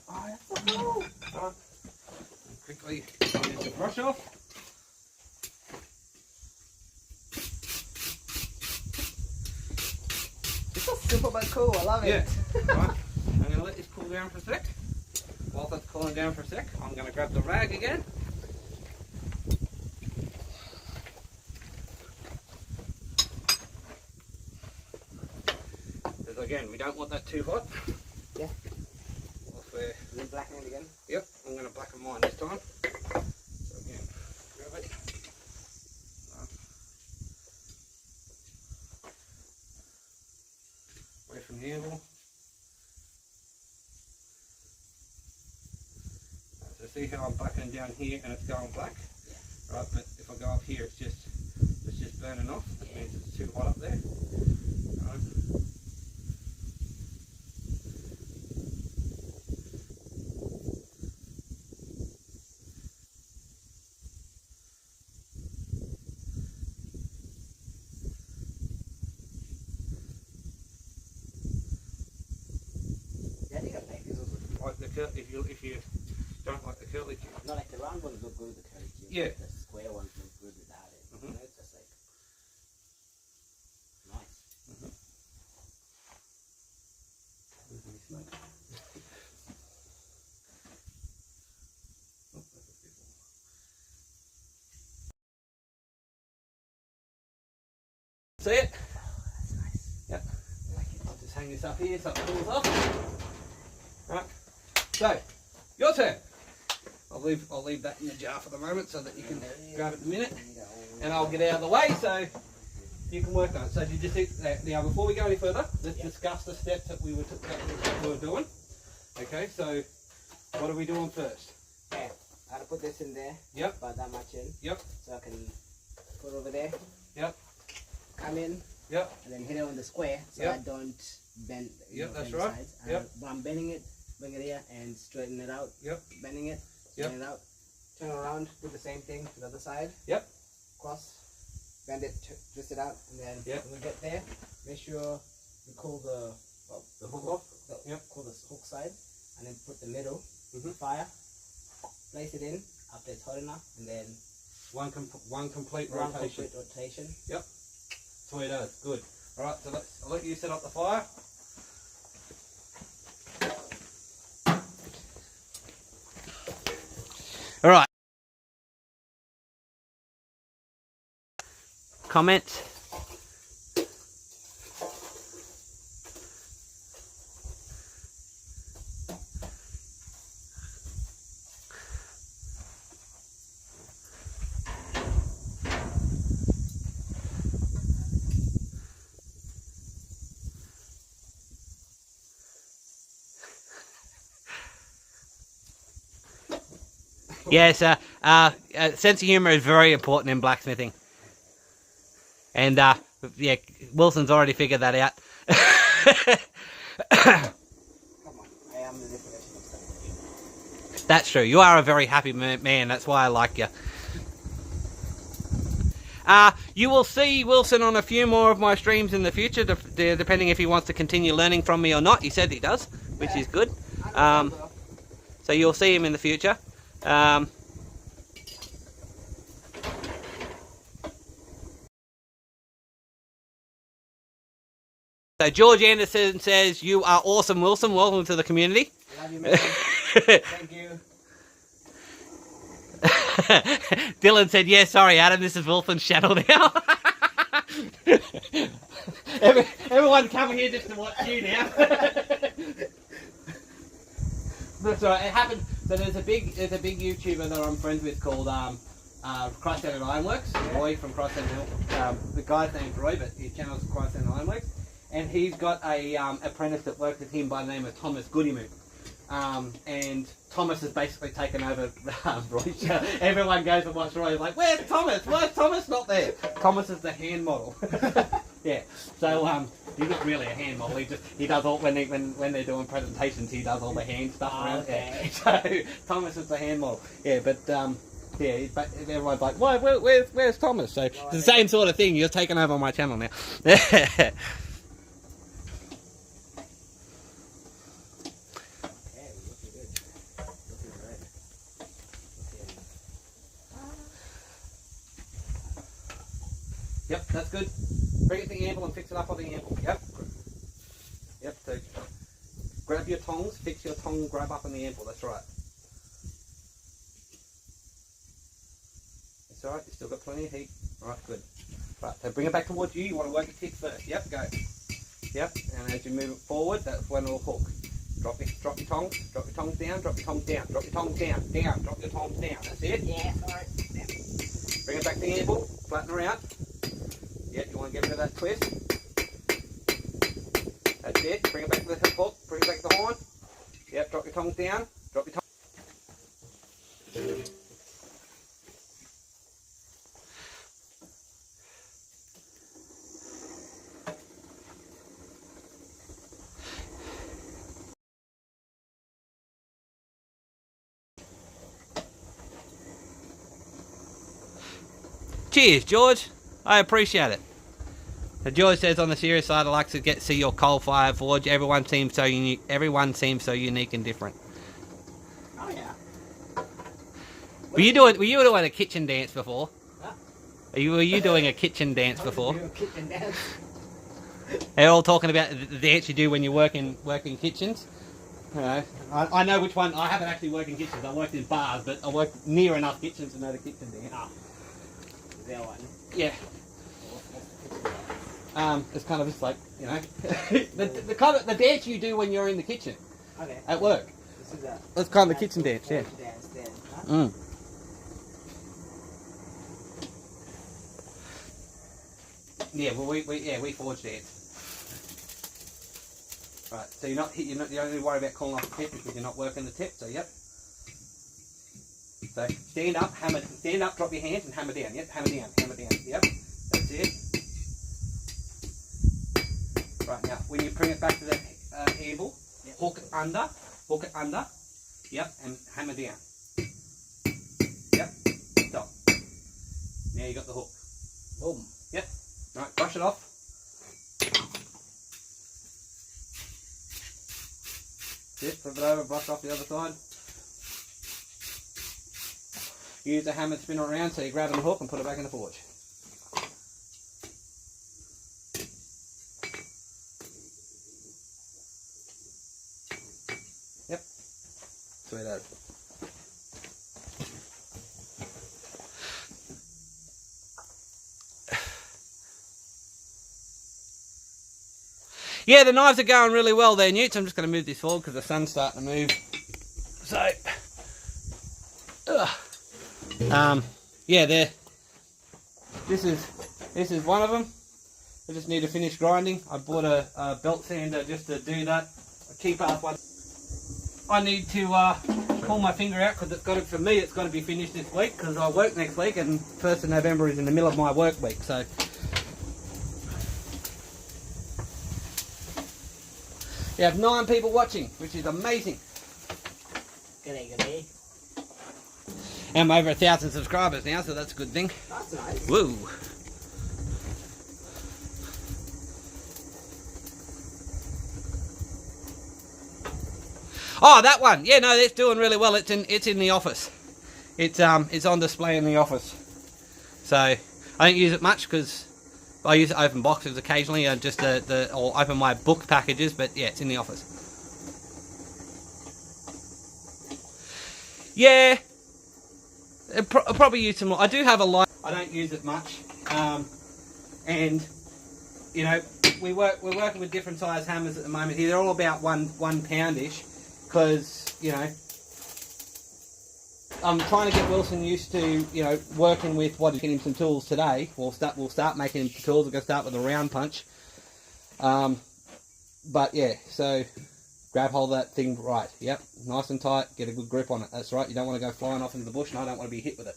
Oh, that's so cool. Right. And quickly get the brush off. It's so simple but cool. I love it. Yeah. Right. I'm going to let this cool down for a sec. While that's cooling down for a sec, I'm going to grab the rag again. Because again, we don't want that too hot. Yeah. Elsewhere. And then blacken it again. Yep, I'm going to blacken mine this time. So again, grab it. Away from the handle. So see how I'm blackening down here and it's going black? Yeah. Right, but if I go up here, it's just burning off. That means it's too hot up there. Right. Yeah, I think I like this also. Like the if you don't like the curly cube. Not like the round ones look good with the curly cube. Yeah. The square ones look good without it. Mhm. You know, it's just like nice. See it? That's nice. Yep. I like it. I'll just hang this up here so it cools off. Right. So, your turn. I'll leave that in the jar for the moment so that you can grab it in a minute. And I'll get out of the way so you can work on it. So if you just now before we go any further, let's discuss the steps that we were doing. Okay, so what are we doing first? Okay, I gotta put this in there. Yep. About that much in. Yep. So I can put it over there. Yep. Come in. Yep. And then hit it on the square so Yep. I don't bend. Yep, that's bend the right. sides. Yep. But I'm bending it, bring it here and straighten it out. Yep. Bending it, Yep. straighten it out. Turn around, do the same thing to the other side. Yep. Cross, bend it, twist it out, and then Yep. when we get there, make sure we cool the hook off. Yep. Cool the hook side, and then put the middle Mhm. fire. Place it in after it's hot enough, and then One complete one rotation. complete rotation. Sweet as. Good. All right. So I'll let you set up the fire. All right. Comments? Yes, sense of humour is very important in blacksmithing. And, yeah, Wilson's already figured that out. Come on, I am the definition of something. That's true. You are a very happy man. That's why I like you. You will see Wilson on a few more of my streams in the future, depending if he wants to continue learning from me or not. He said he does, which is good. So you'll see him in the future. So George Anderson says, "You are awesome, Wilson. Welcome to the community." Love you, man. Thank you. Dylan said, "Yeah, sorry, Adam. This is Wilson's channel now." Everyone come here just to watch you now. That's right. It happened. So there's a big YouTuber that I'm friends with called Christ Centered Ironworks. Roy from Christ Centered Hill. The guy's name's Roy, but his channel's Christ Centered Ironworks, and he's got a apprentice that works with him by the name of Thomas Goodymoon. and Thomas has basically taken over Roy. Everyone goes and watch Roy, like, where's Thomas? Where's Thomas not there? Thomas is the hand model. Yeah, so he's not really a hand model. He does all when they're doing presentations. He does all the hand stuff around. Okay. Yeah. So Thomas is the hand model. Yeah, but yeah, but everyone's like, where's Thomas? So it's the same sort of thing. You're taking over my channel now. Yep, that's good. Bring it to the anvil and fix it up on the anvil. Yep. Yep, so grab your tongs, fix your tong, grab up on the anvil, that's right. That's alright, you've still got plenty of heat. Alright, good. Right, so bring it back towards you, you want to work your tip first. Yep, go. Yep, and as you move it forward, that's when it'll hook. Drop your tongs down, drop your tongs down, drop your tongs down, drop your tongs down. That's it. Yeah, alright. Yeah. Bring it back to the anvil, flatten her out. Yeah, you want to get rid of that twist. That's it. Bring it back to the hip hook. Bring it back to the horn. Yep, drop your tongs down. Drop your tongs. Cheers, George. I appreciate it. George says on the serious side, I like to see your coal-fired forge. Everyone seems so unique. Everyone seems so unique and different. Oh yeah. Were you doing a kitchen dance before? Huh? Were you doing a kitchen dance before? Kitchen dance. They're all talking about the dance you do when you work in kitchens. You know, I know which one. I haven't actually worked in kitchens. I worked in bars, but I worked near enough kitchens to know the kitchen dance. Oh. That one. Yeah. It's kind of just like, you know, the kind of the dance you do when you're in the kitchen. Okay. At work. This is a. That's kind of the kitchen dance, yeah. Dance then, huh? Mm. Yeah, well, we forge dance. Right, so you don't need to worry about calling off the tip because you're not working the tip. So yep. So stand up, drop your hands and hammer down. Yep, hammer down. Yep, that's it. Right, now when you bring it back to the anvil, yep. hook it under. Yep, and hammer down. Yep, stop. Now you got the hook. Boom. Yep. Right, brush it off. Just flip it over, brush off the other side. Use the hammer to spin it around so you grab the hook and put it back in the forge. Yep. Sweet as. Yeah, the knives are going really well there, Newt. I'm just going to move this forward because the sun's starting to move. So, yeah, this is one of them. I just need to finish grinding. I bought a belt sander just to do that. A cheap ass one. I need to pull my finger out because for me it's got to be finished this week because I work next week and 1st of November is in the middle of my work week. So. We have 9 people watching, which is amazing. G'day. And I'm over 1,000 subscribers now, so that's a good thing. That's nice. Woo! Oh, that one! Yeah, no, it's doing really well. It's in the office. It's on display in the office. So I don't use it much because I use it to open boxes occasionally, just or open my book packages. But yeah, it's in the office. Yeah, I'll probably use some more. I do have a light. I don't use it much, and you know, we're working with different size hammers at the moment here. They're all about one poundish, because you know, I'm trying to get Wilson used to, you know, working with what, getting him some tools today. We'll start making him tools. We're going to start with a round punch. But yeah, so Grab hold of that thing right. Yep, nice and tight. Get a good grip on it. That's right. You don't want to go flying off into the bush, and I don't want to be hit with it.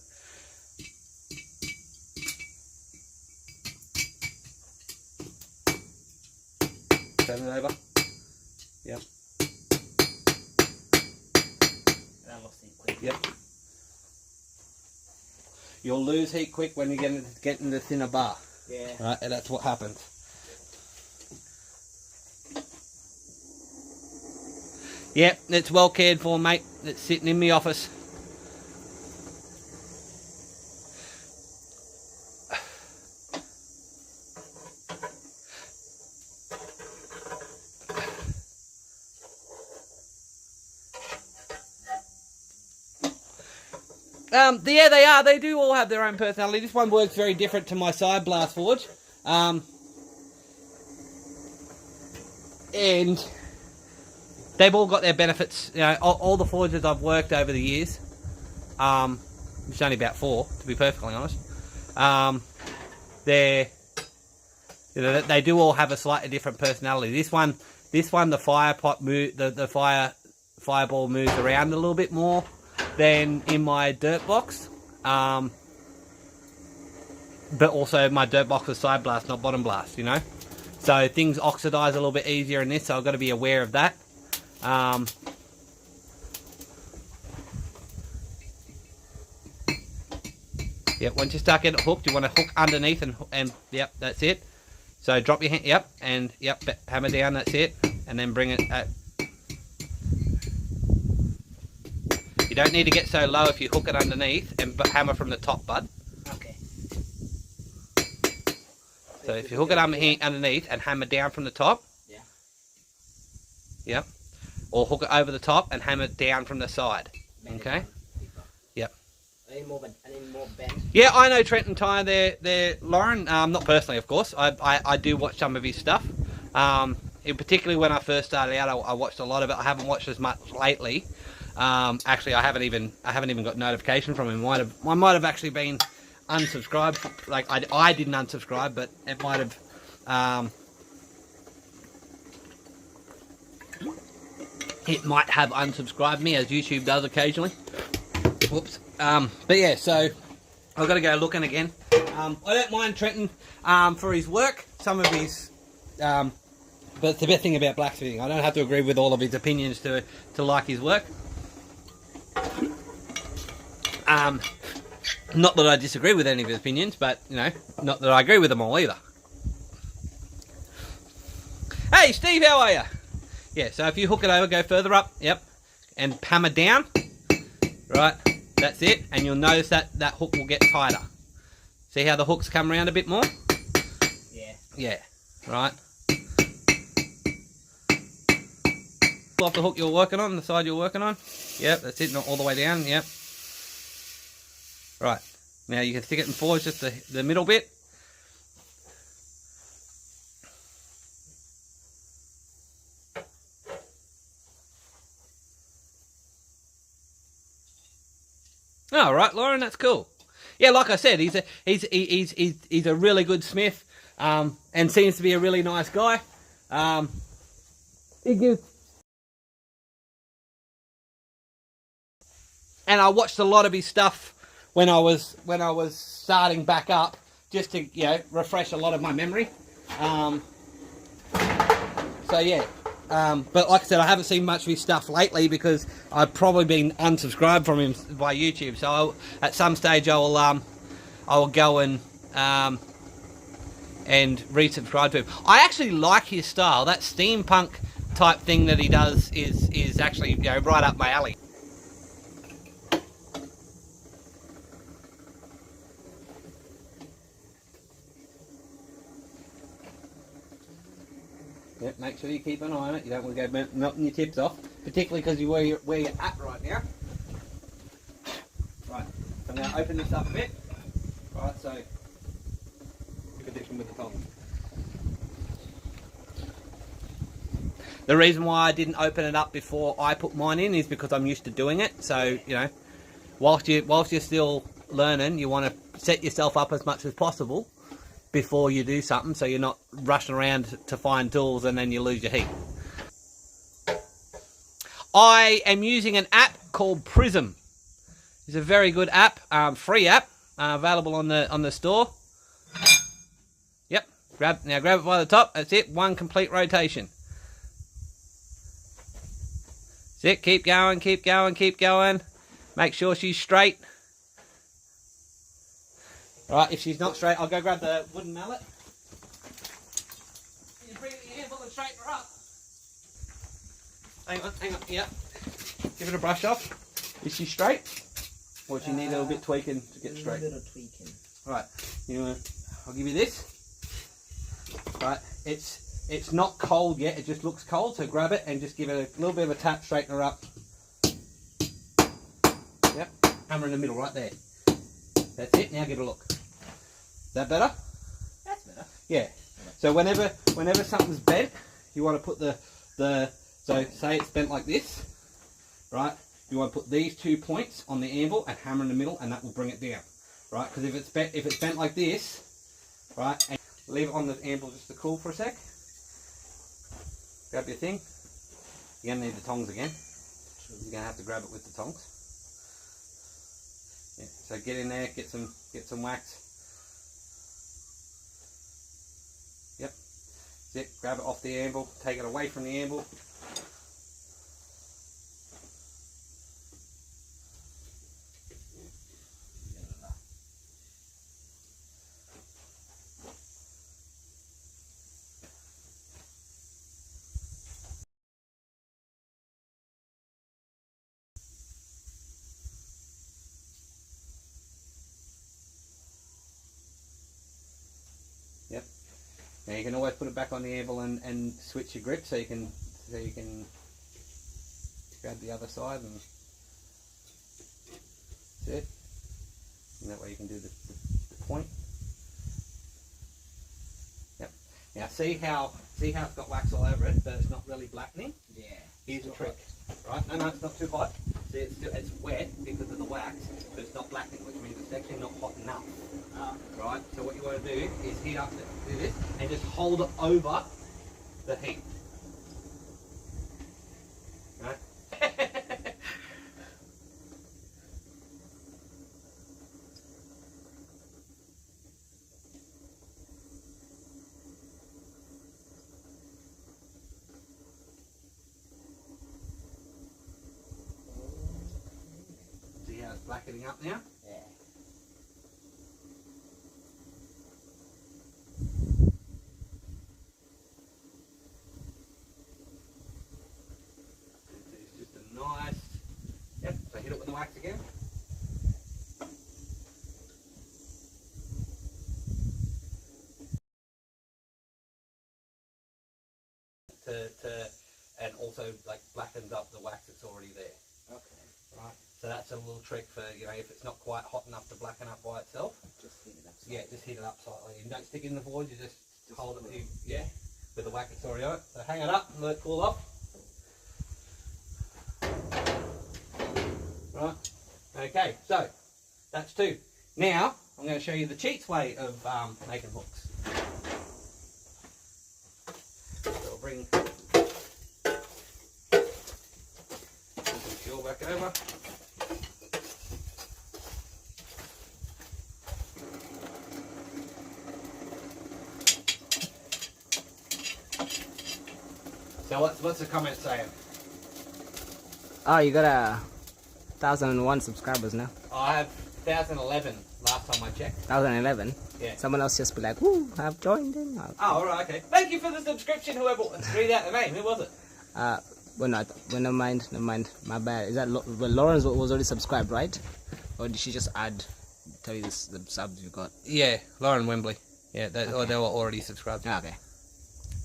Turn it over. Yep. And I lost it quick. Yep. You'll lose heat quick when you get into the thinner bar. Yeah. Right, and that's what happens. Yep, it's well cared for, mate. It's sitting in my office. Yeah, they are. They do all have their own personality. This one works very different to my side blast forge. And they've all got their benefits. You know, all the forges I've worked over the years, which is only about 4, to be perfectly honest. They do all have a slightly different personality. This one, the fire pot the fireball moves around a little bit more than in my dirt box. But also my dirt box is side blast, not bottom blast. You know, so things oxidize a little bit easier in this. So I've got to be aware of that. Yep, once you start getting it hooked, you want to hook underneath and yep, that's it. So drop your hand, yep, and yep, hammer down, that's it, and then bring it you don't need to get so low if you hook it underneath and hammer from the top, bud. Okay. So if you hook it underneath and hammer down from the top. Yeah. Yep. Or hook it over the top and hammer down from the side. Bend it Okay. down. Yep. Any more bend? Yeah, I know Trent and Ty. They're Lauren. Not personally, of course. I do watch some of his stuff. Particularly when I first started out, I watched a lot of it. I haven't watched as much lately. Actually, I haven't even got notification from him. I might have actually been unsubscribed. Like I didn't unsubscribe, but it might have. It might have unsubscribed me, as YouTube does occasionally. Whoops. But yeah, so I've got to go looking again. I don't mind Trenton for his work. Some of his, but it's the best thing about blacksmithing. I don't have to agree with all of his opinions to like his work. Not that I disagree with any of his opinions, but you know, not that I agree with them all either. Hey, Steve, how are you? Yeah, so if you hook it over, go further up, yep, and hammer down, right, that's it, and you'll notice that hook will get tighter. See how the hooks come around a bit more? Yeah. Yeah, right. Pull off the hook you're working on, the side you're working on. Yep, that's it, not all the way down, yep. Right, now you can stick it in forge, just the middle bit. All right, Lauren, that's cool. Yeah, like I said, he's a really good smith, and seems to be a really nice guy. He gives, and I watched a lot of his stuff when I was starting back up, just to refresh a lot of my memory. So yeah. But like I said, I haven't seen much of his stuff lately because I've probably been unsubscribed from him by YouTube. So at some stage I will go and resubscribe to him. I actually like his style. That steampunk type thing that he does is actually right up my alley. Yep, make sure you keep an eye on it. You don't want to go melting your tips off, particularly because where you're at right now. Right, so I'm going to open this up a bit. Right, so you can dip them with the tongs. The reason why I didn't open it up before I put mine in is because I'm used to doing it. So whilst you're still learning, you want to set yourself up as much as possible before you do something, so you're not rushing around to find tools and then you lose your heat. I am using an app called Prism. It's a very good app, free app, available on the store. Yep, grab it by the top. That's it. One complete rotation. That's it. Keep going, keep going, keep going. Make sure she's straight. Right, if she's not straight, I'll go grab the wooden mallet. You bring the anvil and straighten her up. Hang on, yeah. Give it a brush off. Is she straight? Or does she need a little bit tweaking to get straight? A little tweaking. Right, I'll give you this. Right, it's not cold yet, it just looks cold, so grab it and just give it a little bit of a tap, straighten her up. Yep, hammer in the middle, right there. That's it, now give it a look. Is that better? That's better. Yeah. So whenever something's bent, you want to put so say it's bent like this, right? You want to put these 2 points on the anvil and hammer in the middle, and that will bring it down, right? Because if it's bent like this, right, and leave it on the anvil just to cool for a sec. Grab your thing. You're gonna need the tongs again. You're gonna have to grab it with the tongs. Yeah. So get in there, get some wax. Yep. That's it. Grab it off the anvil. Take it away from the anvil. Yep. Now you can always put it back on the anvil and switch your grip so you can grab the other side and that's it. And that way you can do the point. Yep. Now see how it's got wax all over it, but it's not really blackening? Yeah. Here's the trick. Right? No, it's not too hot. See, it's wet because of the wax, but it's not blackening, which means it's actually not hot enough. Right? So what you want to do is heat up, do this, and just hold it over the heat. Right? See how it's blackening up now? Yeah. It's just a nice, yep, so hit it with the wax again. And also like blackens up the wax that's already there. Okay. Right. So that's a little trick for, if it's not quite hot enough to blacken up by itself. Just heat it up. Yeah, just heat it up slightly. And don't stick it in the void, you just hold it with the wax that's already on it. So hang it up and let it cool off. Right. Okay, so that's 2. Now I'm going to show you the cheats way of making hooks. So I'll bring some fuel back over. So what's the comment saying? Oh, you got 1,001 subscribers now. I have 1,011 last time I checked. 1,011? Yeah. Someone else just be like, woo, I've joined in. Oh, alright, okay. Thank you for the subscription, whoever. Read out the name. Who was it? Well, never mind. My bad. Is that well, Lawrence was already subscribed, right? Or did she just tell you the subs you got? Yeah, Lauren Wembley. Yeah, they were already subscribed. Okay.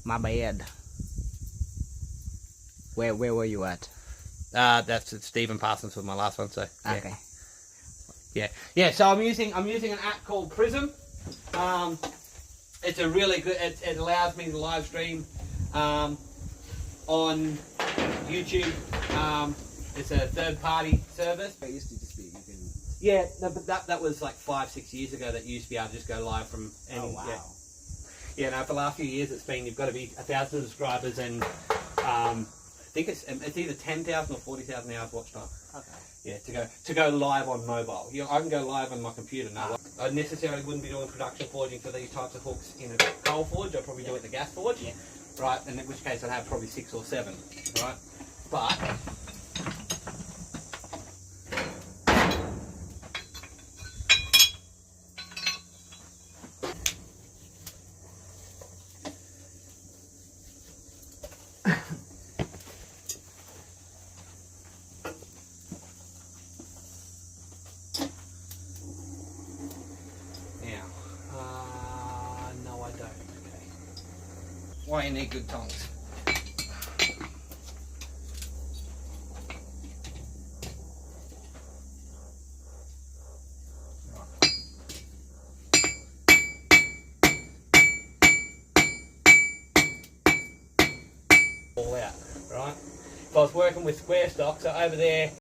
My bad. Where were you at? That's Stephen Parsons was my last one. So yeah. Okay. Yeah. So I'm using an app called Prism. It's a really good. It allows me to live stream on YouTube. It's a third-party service. It used to just be you can. Yeah, no, but that was like 5-6 years ago that you used to be able to just go live from. Oh wow. Yeah. No, for the last few years it's been you've got to be 1,000 subscribers and think it's either 10,000 or 40,000 hours watch time. Okay. Yeah, to go live on mobile. I can go live on my computer now. I necessarily wouldn't be doing production forging for these types of hooks in a coal forge. I'd probably do it in the gas forge. Yeah. Right, and in which case I'd have probably 6 or 7. Right, but no, I don't. Okay. Why you need good tongs? All out, right? If I was working with square stock, so over there